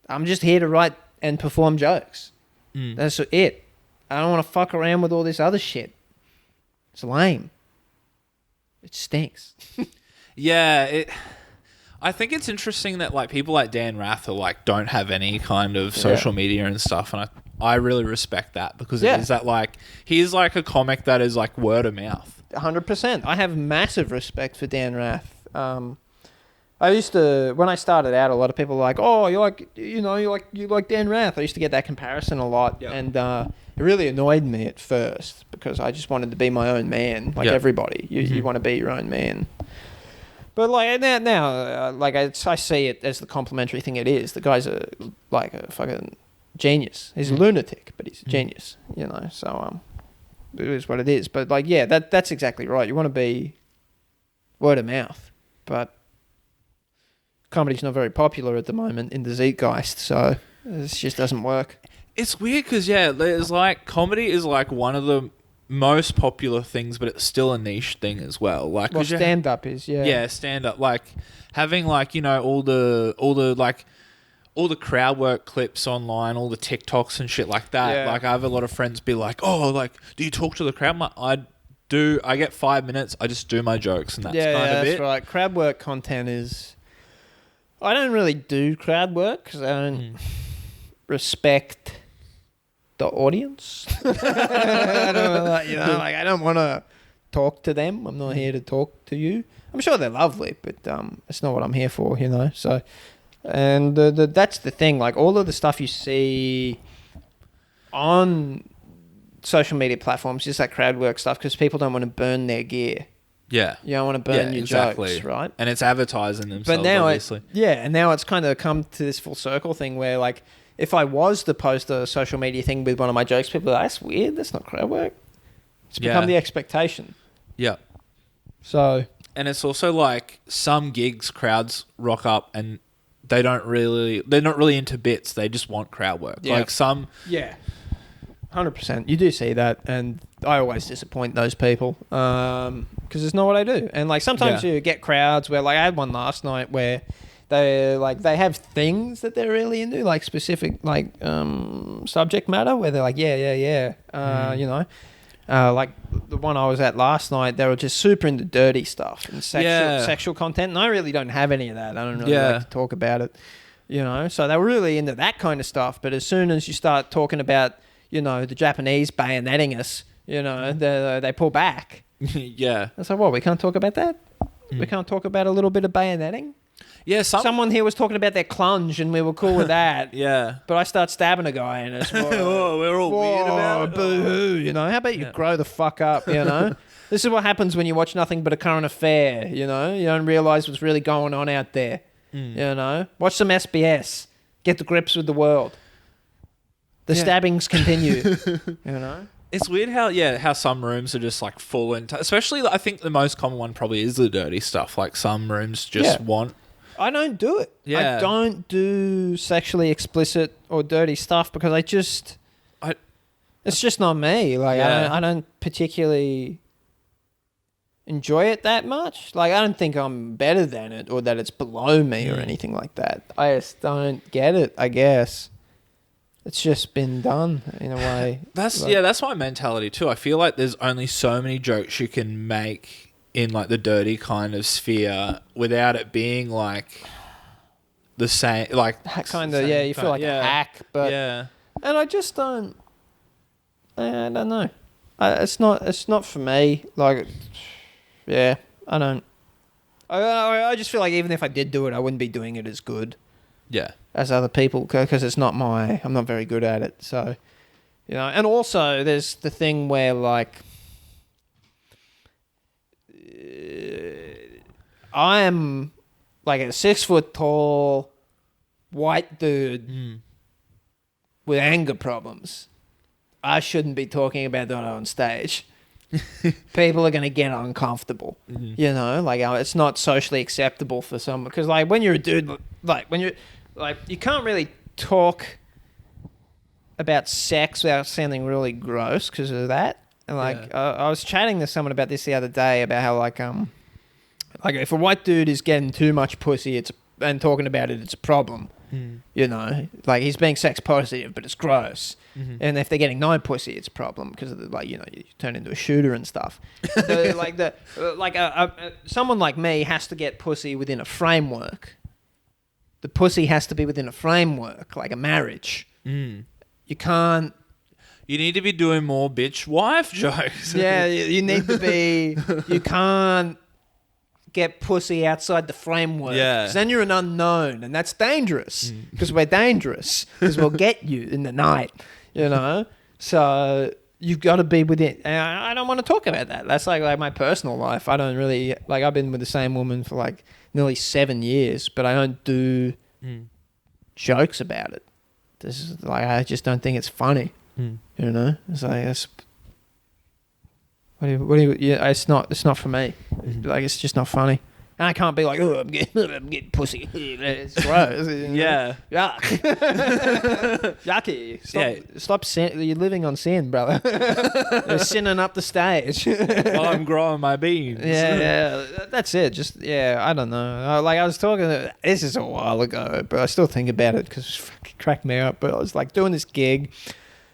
I'm just here to write and perform jokes. That's it. I don't want to fuck around with all this other shit. It's lame. It stinks. Yeah, I think it's interesting that like people like Dan Rather like don't have any kind of social media and stuff, and I really respect that because it is that like he's like a comic that is like word of mouth. 100%. I have massive respect for Dan Rath. I used to, when I started out, a lot of people were like, oh, you like Dan Rath. I used to get that comparison a lot, and it really annoyed me at first because I just wanted to be my own man, like everybody. You want to be your own man. But like now, like I see it as the complimentary thing it is. The guy's a fucking genius. He's a lunatic, but he's a genius, you know. So it is what it is. But like, yeah, that's exactly right. You want to be word of mouth, but comedy's not very popular at the moment in the zeitgeist, so this just doesn't work. It's weird because there's like comedy is like one of the most popular things, but it's still a niche thing as well. Like, well, stand up is stand up, like having like, you know, all the crowd work clips online, all the TikToks and shit like that. Like, I have a lot of friends be like, oh, like, do you talk to the crowd? I'm like, I do. I get 5 minutes. I just do my jokes, and that's kind of it. That's right. Crowd work content is. I don't really do crowd work because I don't respect the audience. I don't want to talk to them. I'm not here to talk to you. I'm sure they're lovely, but it's not what I'm here for, you know. So, and that's the thing. Like, all of the stuff you see on social media platforms is that crowd work stuff because people don't want to burn their gear. Yeah. You don't want to burn your jokes, right? And it's advertising themselves, but now obviously. And now it's kind of come to this full circle thing where, like, if I was to post a social media thing with one of my jokes, people are like, that's weird, that's not crowd work. It's become the expectation. Yeah. So... And it's also like some gigs, crowds rock up and they're not really into bits. They just want crowd work. Yeah. Like some... Yeah. 100%. You do see that, and I always disappoint those people because it's not what I do. And like sometimes you get crowds where, like, I had one last night where they have things that they're really into, like specific like subject matter where they're like, you know. Like the one I was at last night, they were just super into dirty stuff and sexual content, and I really don't have any of that. I don't really like to talk about it, you know. So they were really into that kind of stuff. But as soon as you start talking about, you know, the Japanese bayoneting us, you know, they pull back. Yeah. I was like, well, we can't talk about that. We can't talk about a little bit of bayoneting. Yeah, someone here was talking about their clunge, and we were cool with that. Yeah. But I start stabbing a guy, and it's we're all weird about it. Boo-hoo, you know. How about you grow the fuck up, you know? This is what happens when you watch nothing but A Current Affair, you know? You don't realise what's really going on out there, you know? Watch some SBS. Get to grips with the world. The stabbings continue, you know? It's weird how some rooms are just like full especially I think the most common one probably is the dirty stuff. Like some rooms just want. I don't do it. Yeah. I don't do sexually explicit or dirty stuff because it's just not me. Like I don't particularly enjoy it that much. Like I don't think I'm better than it or that it's below me or anything like that. I just don't get it, I guess. It's just been done in a way. That's my mentality too. I feel like there's only so many jokes you can make in like the dirty kind of sphere without it being like the same, like kind of you feel like a hack, but and I just don't. I don't know. It's not for me. Like, I don't. I just feel like even if I did do it, I wouldn't be doing it as good. Yeah. As other people, because it's not I'm not very good at it. So, you know, and also there's the thing where like I am like a 6 foot tall white dude with anger problems. I shouldn't be talking about that on stage. People are going to get uncomfortable, you know, like it's not socially acceptable for someone. Because like when you're a dude, like when you're like, you can't really talk about sex without sounding really gross because of that. And like, I was chatting to someone about this the other day about how like if a white dude is getting too much pussy, and talking about it, it's a problem. You know, like he's being sex positive, but it's gross. And if they're getting no pussy, it's a problem because of the, like, you know, you turn into a shooter and stuff. Someone like me has to get pussy within a framework. The pussy has to be within a framework, like a marriage. You can't. You need to be doing more bitch wife jokes. Yeah, you need to be. You can't get pussy outside the framework. Yeah. 'Cause then you're an unknown, and that's dangerous. Because we're dangerous. Because we'll get you in the night, you know? So you've got to be within. And I don't want to talk about that. That's like my personal life. I don't really. Like, I've been with the same woman for like nearly 7 years, but I don't do jokes about it. This is like, I just don't think it's funny. You know? It's like, it's not for me. Like, it's just not funny. And I can't be like, oh, I'm getting pussy. It's gross. Yeah. Yuck. Yucky. Stop sin. You're living on sin, brother. You're sinning up the stage. While I'm growing my beans. Yeah. That's it. Just, I don't know. Like, I was talking, this is a while ago, but I still think about it because it fucking cracked me up. But I was like doing this gig,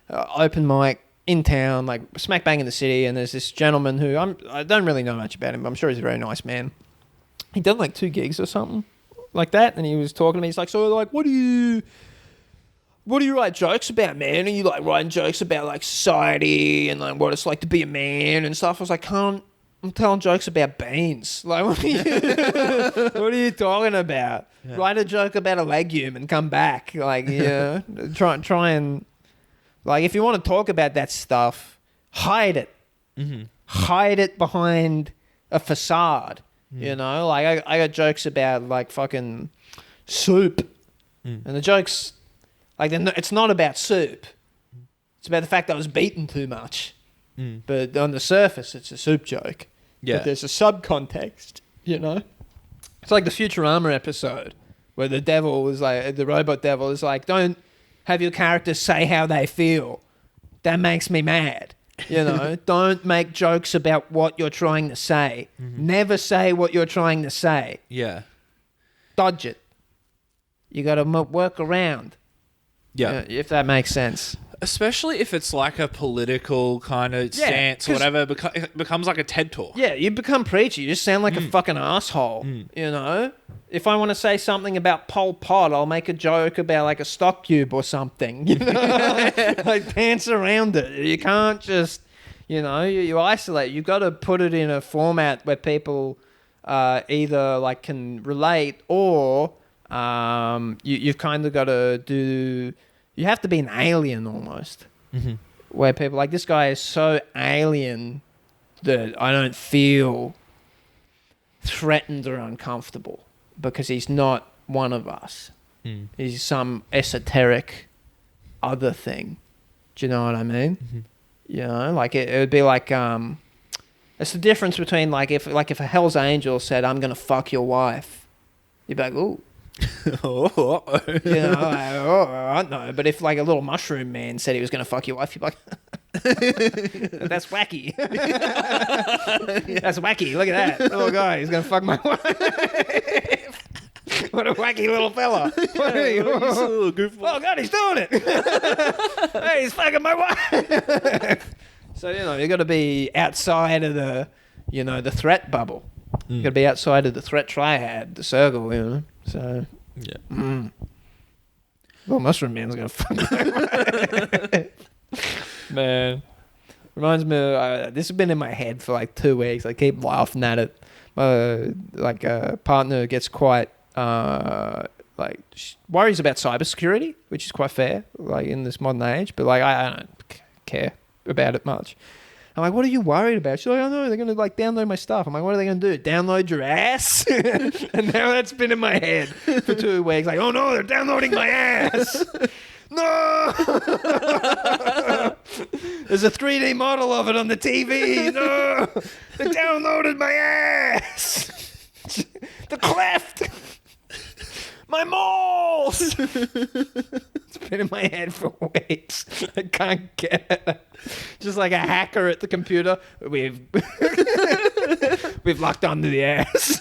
open mic, in town, like smack bang in the city, and there's this gentleman who I don't really know much about him, but I'm sure he's a very nice man. He'd done like 2 gigs or something like that, and he was talking to me. He's like, so like, what do you write jokes about, man? Are you like writing jokes about like society and like what it's like to be a man and stuff? I was like, I'm telling jokes about beans. Like, what are you talking about? Yeah. Write a joke about a legume and come back. Like, yeah, try and. Like, if you want to talk about that stuff, hide it. Hide it behind a facade, you know? Like, I got jokes about, like, fucking soup. And the jokes, like, it's not about soup. It's about the fact that I was beaten too much. But on the surface, it's a soup joke. Yeah. But there's a subcontext, you know? It's like the Futurama episode where the devil was like, the robot devil is like, don't have your characters say how they feel. That makes me mad. You know, don't make jokes about what you're trying to say. Never say what you're trying to say. Yeah. Dodge it. You got to work around. Yeah. If that makes sense. Especially if it's like a political kind of stance or whatever, it becomes like a TED Talk. Yeah, you become preachy. You just sound like a fucking asshole, you know? If I want to say something about Pol Pot, I'll make a joke about like a stock cube or something, you know? Like dance around it. You can't just, you know, you isolate. You've got to put it in a format where people either like can relate or you've kind of got to do... You have to be an alien almost. Mm-hmm. Where people like, this guy is so alien that I don't feel threatened or uncomfortable because he's not one of us. Mm. He's some esoteric other thing. Do you know what I mean? Mm-hmm. You know, like it would be like, it's the difference between like if a Hell's Angel said, I'm going to fuck your wife, you'd be like, ooh. You know, like, no. But if like a little mushroom man said he was going to fuck your wife, you'd be like, that's wacky. That's wacky. Look at that little guy. He's going to fuck my wife. What a wacky little fella. Oh God, he's doing it. Hey, he's fucking my wife. So, you know, you got to be outside of the, you know, the threat bubble. You got to be outside of the threat triad, the circle, you know. So, yeah. Well, Mushroom Man's going to fuck man. Reminds me, this has been in my head for like 2 weeks. I keep laughing at it. Like a partner gets quite, like, worries about cybersecurity, which is quite fair, like in this modern age. But like, I don't care about it much. I'm like, what are you worried about? She's like, oh no, they're going to like download my stuff. I'm like, what are they going to do? Download your ass? And now that's been in my head for 2 weeks. Like, oh no, they're downloading my ass. No! There's a 3D model of it on the TV. No! They downloaded my ass. The cleft. My balls. It's been in my head for weeks. I can't get it. Just like a hacker at the computer. We've locked onto the ass.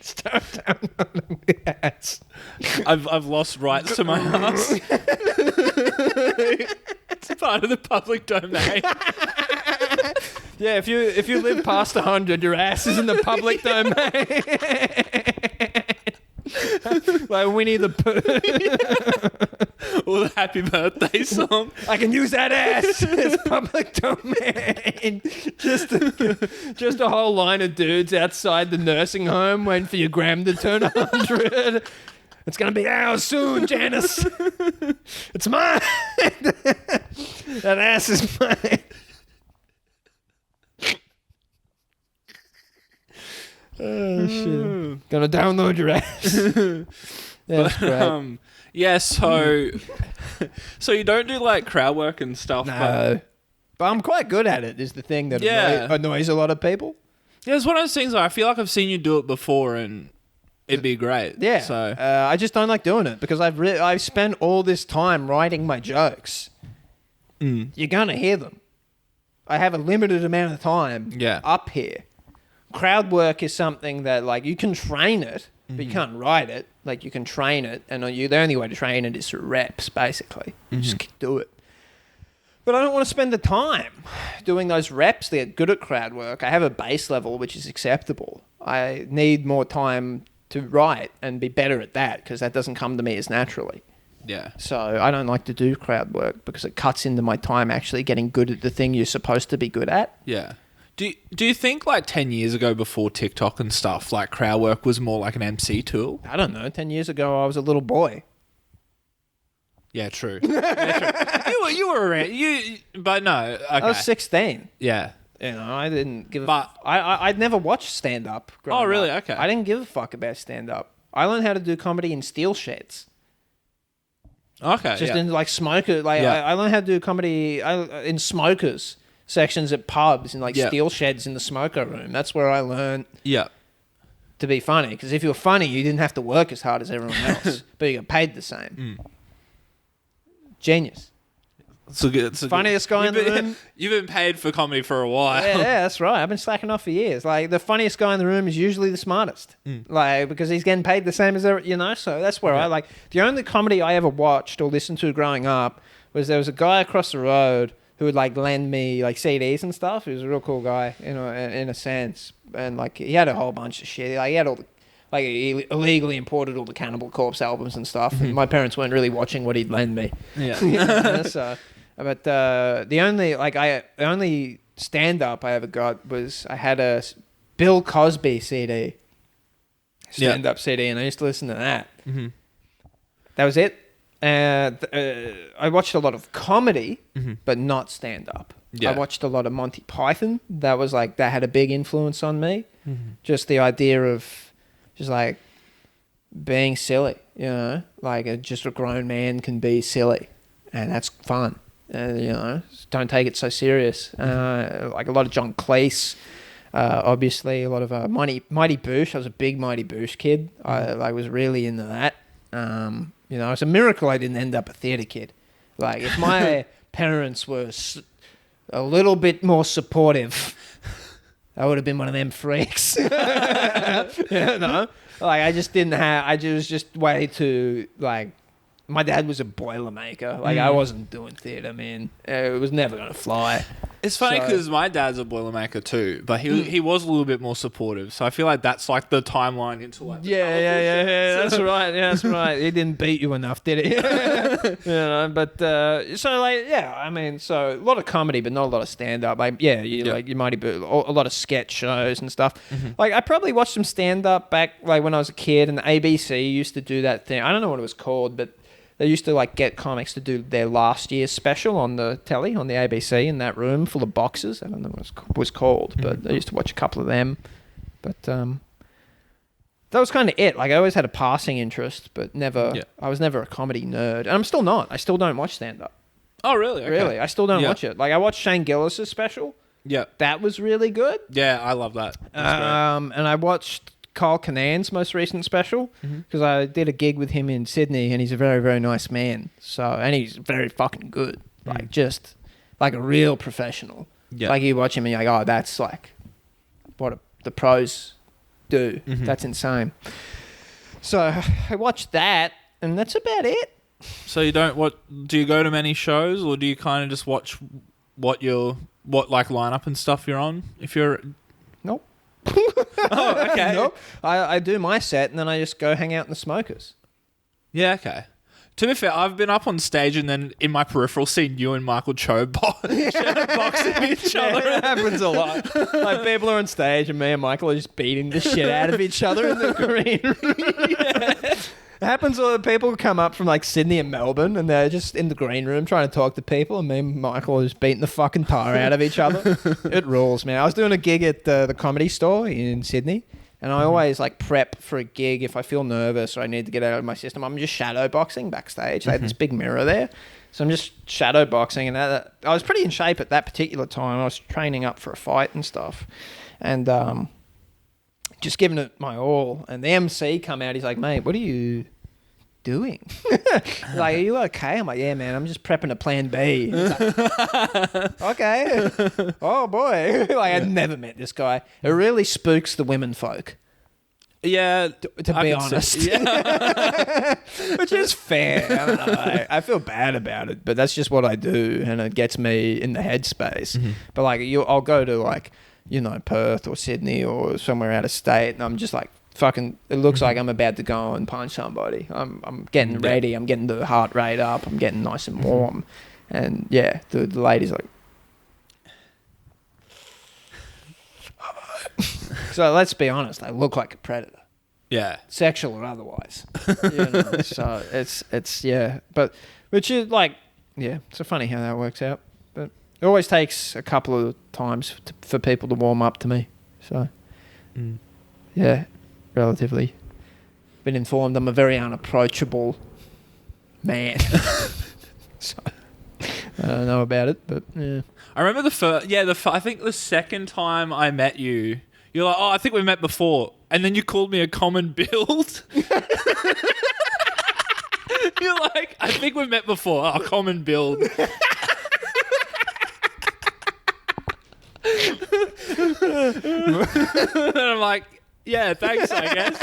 Start downloading the ass. I've lost rights to my ass. It's part of the public domain. Yeah, if you live past 100, your ass is in the public domain. Like Winnie the Pooh. Or the Happy Birthday song. I can use that ass as public domain. Just a whole line of dudes outside the nursing home waiting for your gram to turn 100. It's going to be ours soon, Janice. It's mine. That ass is mine. Oh, shit. Gonna download your ass. Yeah, that's great. Yeah, so you don't do like crowd work and stuff. No. But I'm quite good at it, is the thing that annoys a lot of people. Yeah, it's one of those things where I feel like I've seen you do it before and it'd be great. Yeah. So I just don't like doing it because I've spent all this time writing my jokes. You're gonna hear them. I have a limited amount of time up here. Crowd work is something that, like, you can train it, but you can't write it. Like, you can train it, and the only way to train it is through reps, basically. Just do it. But I don't want to spend the time doing those reps to get good at crowd work. I have a base level, which is acceptable. I need more time to write and be better at that, because that doesn't come to me as naturally. yeah. So I don't like to do crowd work because it cuts into my time actually getting good at the thing you're supposed to be good at. Yeah. Do you think like 10 years ago before TikTok and stuff, like crowd work was more like an MC tool? I don't know. 10 years ago, I was a little boy. Yeah, true. Yeah, true. You were around. But no. Okay. I was 16. Yeah. You know, I didn't give a... But I'd never watched stand-up growing Oh, really? up. Okay. I didn't give a fuck about stand-up. I learned how to do comedy in steel sheds. Okay. Just yeah. in like smoker... Like, Yeah. I learned how to do comedy in smokers sections at pubs, in like steel sheds in the smoker room. That's where I learned Yeah. to be funny. Because if you were funny, you didn't have to work as hard as everyone else, but you got paid the same. Genius. Funniest guy in the room. You've been paid for comedy for a while. Yeah, that's right. I've been slacking off for years. Like, the funniest guy in the room is usually the smartest. Like, because he's getting paid the same as, so that's where I like. The only comedy I ever watched or listened to growing up was there was a guy across the road who would, like, lend me, like, CDs and stuff. He was a real cool guy, in a sense. And, like, he had a whole bunch of shit. Like, he had all the, like, he illegally imported all the Cannibal Corpse albums and stuff. And my parents weren't really watching what he'd lend me. Yeah. So... But the only stand-up I ever got was I had a Bill Cosby CD, stand-up CD, and I used to listen to that. Mm-hmm. That was it. I watched a lot of comedy, but not stand-up. Yeah. I watched a lot of Monty Python. That had a big influence on me. Mm-hmm. Just the idea of just like being silly, like just a grown man can be silly, and that's fun. Don't take it so serious. Like a lot of John Cleese, obviously a lot of Mighty Boosh. I was a big Mighty Boosh kid. I was really into that. It's a miracle I didn't end up a theatre kid. Like, if my parents were a little bit more supportive, I would have been one of them freaks. Like, I just didn't have. I was just way too like. My dad was a Boilermaker. Like, I wasn't doing theatre, man. It was never going to fly. It's funny because my dad's a Boilermaker too, but he was a little bit more supportive. So I feel like that's like the timeline into like... Yeah. That's right. Yeah, that's right. He didn't beat you enough, did he? But... so, like, yeah, I mean, so a lot of comedy, but not a lot of stand-up. Like, like, you might be a lot of sketch shows and stuff. Mm-hmm. Like, I probably watched some stand-up back, like, when I was a kid, and the ABC used to do that thing. I don't know what it was called, but... They used to like get comics to do their last year's special on the telly, on the ABC, in that room full of boxes. I don't know what it was called, but I used to watch a couple of them. But that was kind of it. Like, I always had a passing interest, but never. Yeah. I was never a comedy nerd, and I'm still not. I still don't watch stand-up. Oh, really? Okay. Really, I still don't watch it. Like, I watched Shane Gillis's special. Yeah, that was really good. Yeah, I love that. And I watched Kyle Kinan's most recent special because I did a gig with him in Sydney, and he's a very, very nice man. So, and he's very fucking good, like just like a real professional. Yeah. Like, you watch him and you're like, oh, that's like what the pros do. That's insane. So I watched that, and that's about it. So do you go to many shows, or do you kind of just watch what like lineup and stuff you're on? If you're Nope. Oh, okay. Nope. I do my set, and then I just go hang out in the smokers. Yeah, okay. To be fair, I've been up on stage and then in my peripheral seen you and Michael Cho boxing each other. Yeah, it happens a lot. Like, people are on stage and me and Michael are just beating the shit out of each other in the green room. It happens when people come up from like Sydney and Melbourne, and they're just in the green room trying to talk to people, and me and Michael are just beating the fucking tar out of each other. It rules, man. I was doing a gig at the Comedy Store in Sydney, and I always like prep for a gig if I feel nervous or I need to get out of my system. I'm just shadow boxing backstage. They had this big mirror there, so I'm just shadow boxing, and I was pretty in shape at that particular time. I was training up for a fight and stuff, and just giving it my all. And the MC come out, he's like, mate, what are you doing? Like, are you okay? I'm like, yeah, man, I'm just prepping a plan B. Like, okay. Oh, boy. Like, I'd never met this guy. It really spooks the women folk. Yeah. To be honest. Yeah. Which is fair. I don't know. I feel bad about it, but that's just what I do, and it gets me in the headspace. But, like, I'll go to, like, Perth or Sydney or somewhere out of state, and I'm just like, fucking, it looks like I'm about to go and punch somebody. I'm getting ready. I'm getting the heart rate up. I'm getting nice and warm. And yeah, the lady's like, so let's be honest, I look like a predator. Yeah. Sexual or otherwise. So it's yeah. But, which is like, yeah, it's funny how that works out. But it always takes a couple of times for people to warm up to me. So, yeah, relatively. Been informed I'm a very unapproachable man. So, I don't know about it, but yeah. I remember I think the second time I met you, you're like, oh, I think we met before. And then you called me a common build. You're like, I think we've met before. Oh, common build. And I'm like, yeah, thanks, I guess.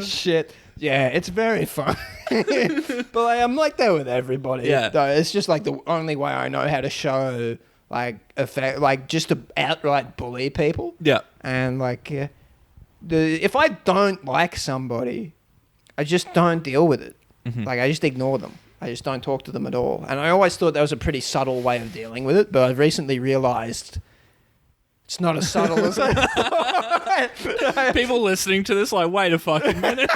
Shit. Yeah, it's very fun. But like, I'm like that with everybody. Yeah. Though. It's just like the only way I know how to show like effect, like just to outright bully people. Yeah. And like, if I don't like somebody, I just don't deal with it. Like I just ignore them. I just don't talk to them at all. And I always thought that was a pretty subtle way of dealing with it, but I've recently realised it's not as subtle as People listening to this like, wait a fucking minute.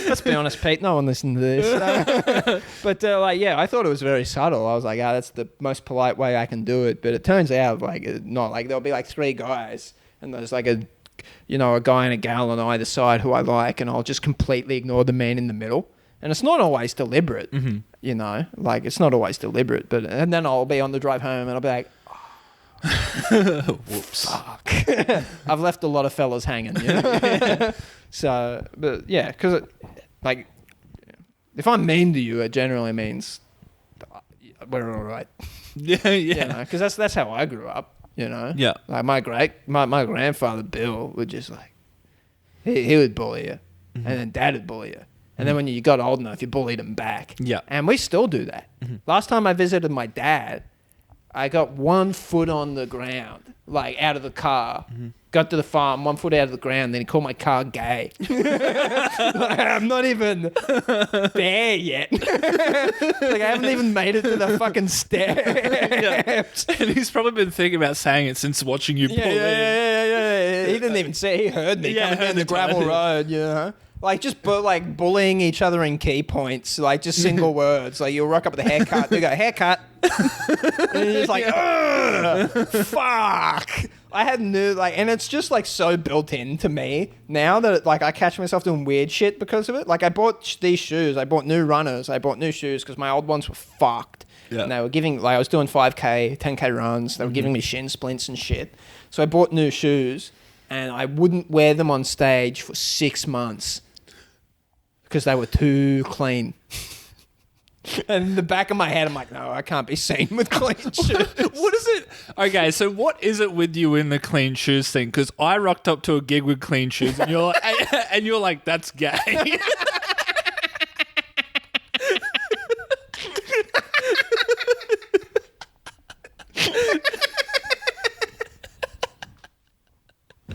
Let's be honest, Pete. No one listened to this. But like, yeah, I thought it was very subtle. I was like, that's the most polite way I can do it. But it turns out like not. Like there'll be like three guys, and there's like a guy and a gal on either side who I like, and I'll just completely ignore the man in the middle. And it's not always deliberate, like it's not always deliberate. But and then I'll be on the drive home, and I'll be like, whoops, fuck. I've left a lot of fellas hanging, So, but yeah, because like if I'm mean to you, it generally means we're all right. Yeah. Because that's how I grew up. Yeah. Like my grandfather Bill would just like he would bully you, and then Dad would bully you. And then when you got old enough, you bullied him back. Yeah. And we still do that. Last time I visited my dad, I got 1 foot on the ground, like out of the car. Got to the farm, 1 foot out of the ground, then he called my car gay. Like, I'm not even there yet. Like I haven't even made it to the fucking steps. And he's probably been thinking about saying it since watching you bully him. Yeah. He didn't even say. He heard me coming down the gravel road, Like just like bullying each other in key points, like just single words. Like you'll rock up with a haircut, they go haircut, and you're just like, fuck. I had and it's just like so built into me now that like I catch myself doing weird shit because of it. Like I bought these shoes, I bought new runners, I bought new shoes because my old ones were fucked. Yeah. And they were giving I was doing 5K, 10K runs. They were giving me shin splints and shit. So I bought new shoes, and I wouldn't wear them on stage for 6 months. Because they were too clean. And in the back of my head, I'm like, no, I can't be seen with clean shoes. What is it? Okay, so what is it with you in the clean shoes thing? Because I rocked up to a gig with clean shoes, and you're like, that's gay.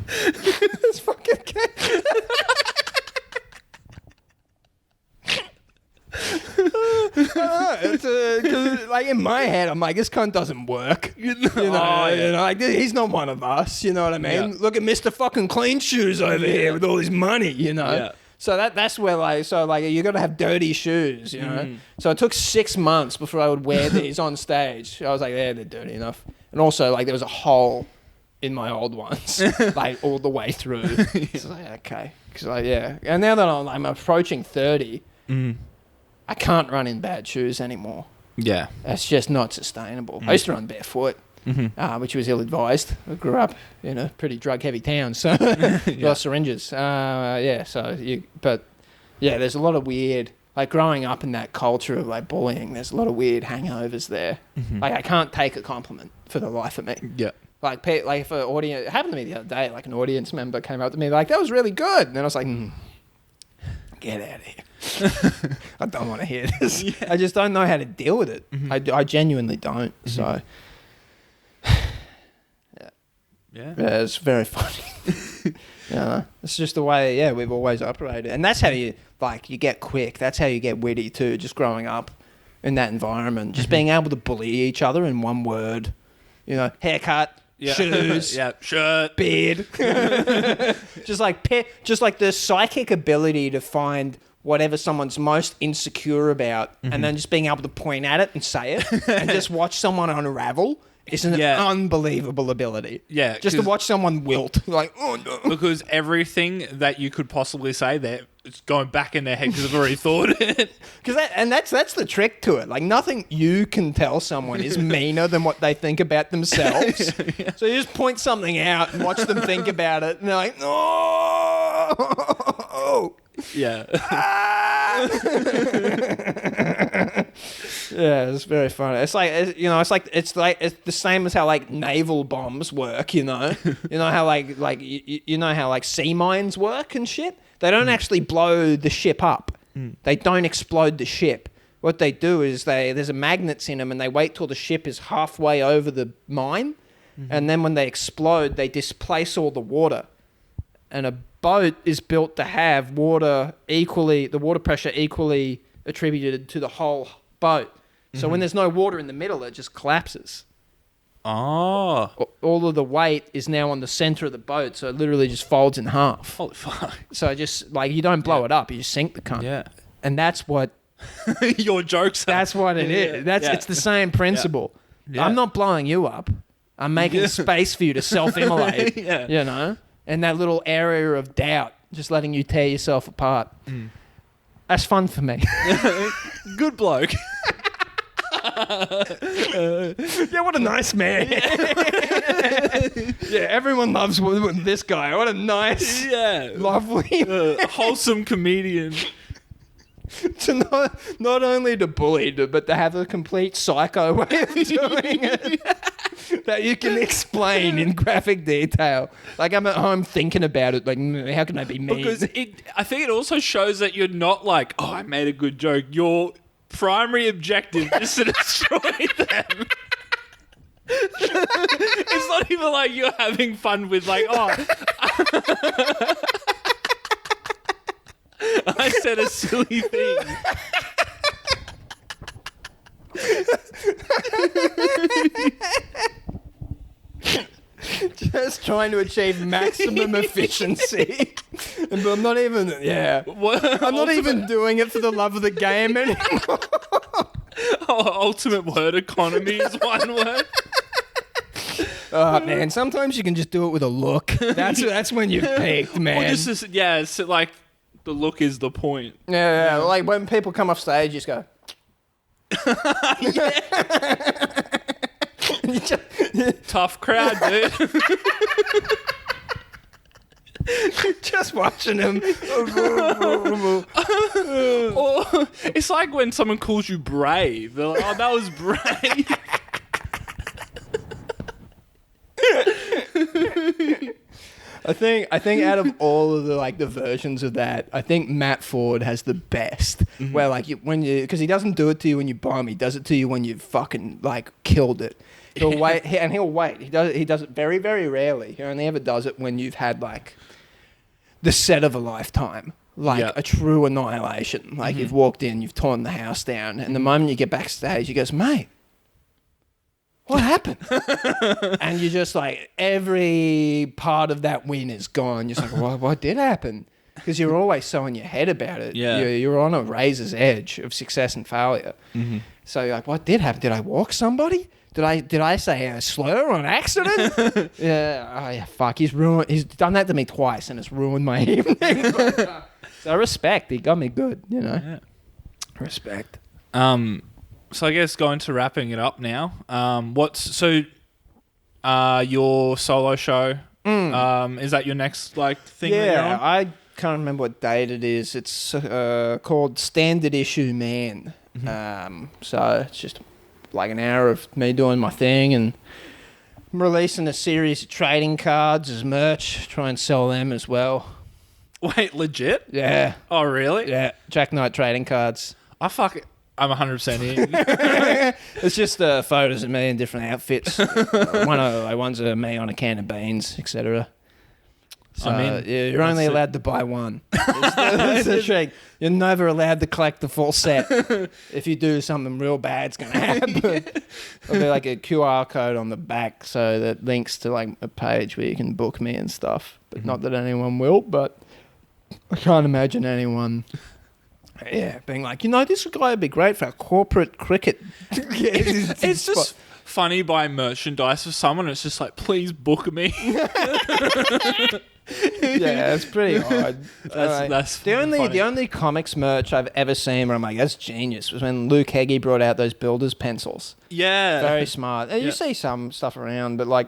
It's fucking gay. It's like in my head, I'm like, this cunt doesn't work. Like he's not one of us. You know what I mean? Yeah. Look at Mr. Fucking Clean Shoes over here with all his money. Yeah. So that's where you got to have dirty shoes. So it took 6 months before I would wear these on stage. I was like, they're dirty enough. And also like there was a hole in my old ones, like all the way through. So like, okay, and now that I'm approaching 30. I can't run in bad shoes anymore. Yeah. That's just not sustainable. I used to run barefoot, which was ill-advised. I grew up in a pretty drug-heavy town, so lost syringes. There's a lot of weird, like growing up in that culture of like bullying, there's a lot of weird hangovers there. Like I can't take a compliment for the life of me. Yeah. Like if an audience, it happened to me the other day, like an audience member came up to me like, that was really good. And then I was like, get out of here. I don't want to hear this. Yeah. I just don't know how to deal with it. I genuinely don't. So, yeah, it's very funny. It's just the way, we've always operated. And that's how you get quick. That's how you get witty too, just growing up in that environment. Just being able to bully each other in one word. Haircut. Yeah. Shoes, shirt, beard, just like the psychic ability to find whatever someone's most insecure about, and then just being able to point at it and say it, and just watch someone unravel is an unbelievable ability. Yeah, just to watch someone wilt, like oh no, because everything that you could possibly say there, it's going back in their head because they've already thought it. That's the trick to it. Like nothing you can tell someone is meaner than what they think about themselves. So you just point something out and watch them think about it, and they're like, no. Yeah. Yeah, it's very funny. It's like it's the same as how like naval bombs work. You know how you know how like sea mines work and shit. They don't actually blow the ship up. They don't explode the ship. What they do is there's a magnets in them, and they wait till the ship is halfway over the mine, and then when they explode, they displace all the water. And a boat is built to have the water pressure equally attributed to the whole boat. So when there's no water in the middle, it just collapses. Oh. All of the weight is now on the center of the boat, so it literally just folds in half. Holy fuck. So just like you don't blow it up, you just sink the cunt. Yeah. And that's what your jokes are. That's what it is. It's the same principle. Yeah. I'm not blowing you up. I'm making space for you to self-immolate. Yeah. You know? And that little area of doubt, just letting you tear yourself apart. That's fun for me. Good bloke. Yeah, what a nice man. Yeah, everyone loves this guy. What a nice, lovely, wholesome comedian. To not only to bully, but to have a complete psycho way of doing it that you can explain in graphic detail. Like I'm at home thinking about it, like how can I be mean? Because I think it also shows that you're not like, oh, I made a good joke. Your primary objective is to destroy them. It's not even like you're having fun with like, oh, I said a silly thing. Just trying to achieve maximum efficiency. But I'm not even, I'm not even doing it for the love of the game anymore. Ultimate word economy is one word. Oh, man, sometimes you can just do it with a look. That's when you've peaked, man. Or just, it's like the look is the point. Yeah, like when people come off stage, you just go... Tough crowd, dude. Just watching him. Or it's like when someone calls you brave. They're like, oh, that was brave. I think out of all of the versions of that, I think Matt Ford has the best. Where because he doesn't do it to you when you bomb, he does it to you when you've fucking killed it. He'll wait, and he'll wait. He does it very, very rarely. He only ever does it when you've had the set of a lifetime, a true annihilation. Like you've walked in, you've torn the house down, and the moment you get backstage, he goes, "Mate, what happened?" And you're just like, every part of that win is gone. You're just like, what did happen? Because you're always so in your head about it. Yeah. You're on a razor's edge of success and failure. So you're like, what did happen? Did I walk somebody? Did I say a slur on accident? Yeah, fuck. He's done that to me twice, and it's ruined my evening. But, so respect. He got me good, you know. Yeah. Respect. So I guess going to wrapping it up now. Your solo show? Is that your next thing? Yeah, that you're on? I can't remember what date it is. It's called Standard Issue Man. So it's just an hour of me doing my thing, and I'm releasing a series of trading cards as merch. Try and sell them as well. Wait, legit? Yeah. Oh, really? Yeah. Jack Knight trading cards. I'm 100% in. It's just photos of me in different outfits. One's of me on a can of beans, etc. So you're only allowed to buy one. That's the trick. You're never allowed to collect the full set. If you do, something real bad's going to happen. There'll be a QR code on the back, so that links to a page where you can book me and stuff. But not that anyone will, but I can't imagine anyone... Yeah, being this guy would be great for a corporate cricket. It's just funny buying merchandise for someone. It's just please book me. Yeah, it's pretty hard. That's the only comics merch I've ever seen where I'm like, that's genius, was when Luke Heggie brought out those builder's pencils. Yeah. Very smart. And you see some stuff around, but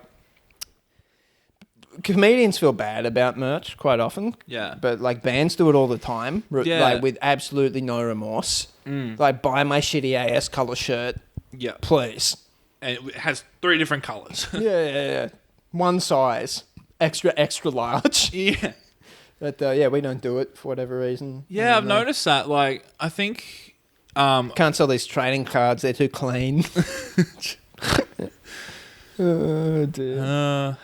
comedians feel bad about merch quite often. Yeah. But like bands do it all the time. Yeah. Like with absolutely no remorse. Like buy my shitty AS color shirt, Yeah. please. And it has 3 different colors. Yeah. One size, extra large. Yeah. But we don't do it for whatever reason. Yeah, I've noticed that. Like, I think. Can't sell these trading cards; they're too clean. Oh dear.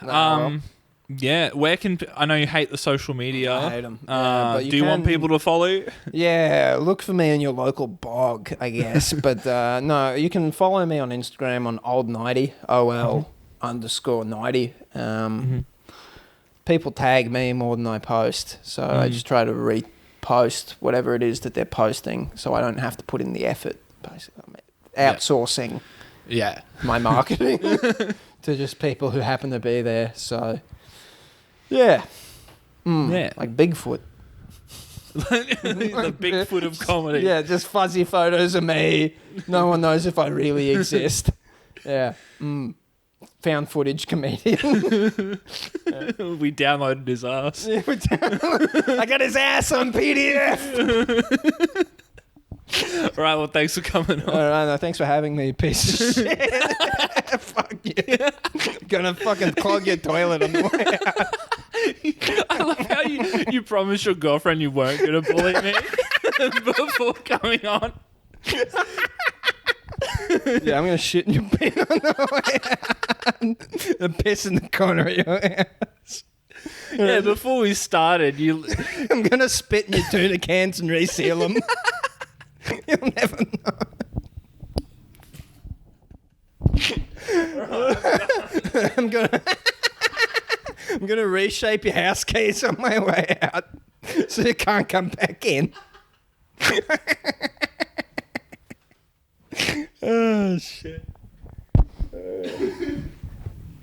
Yeah, where can I know you hate the social media? I hate 'em. Yeah, but do you want people to follow you? Yeah, look for me in your local bog, I guess. But no, you can follow me on Instagram on old90, OL_90. People tag me more than I post, so I just try to repost whatever it is that they're posting, so I don't have to put in the effort. Basically, outsourcing my marketing to just people who happen to be there. So, yeah, like Bigfoot. The Bigfoot of comedy. Yeah, just fuzzy photos of me. No one knows if I really exist. Yeah. Found footage comedian. We downloaded his ass. Yeah, I got his ass on PDF. All right, well, thanks for coming on. All right, no, thanks for having me, piece of shit. Fuck you. Gonna fucking clog your toilet on the way out. I love how you promised your girlfriend you weren't going to bully me before coming on. Yeah, I'm gonna shit in your bin on the way out. And piss in the corner of your house. Yeah, before we started, I'm gonna spit in your tuna cans and reseal them. You'll never know. I'm gonna reshape your house keys on my way out, so you can't come back in. Oh shit.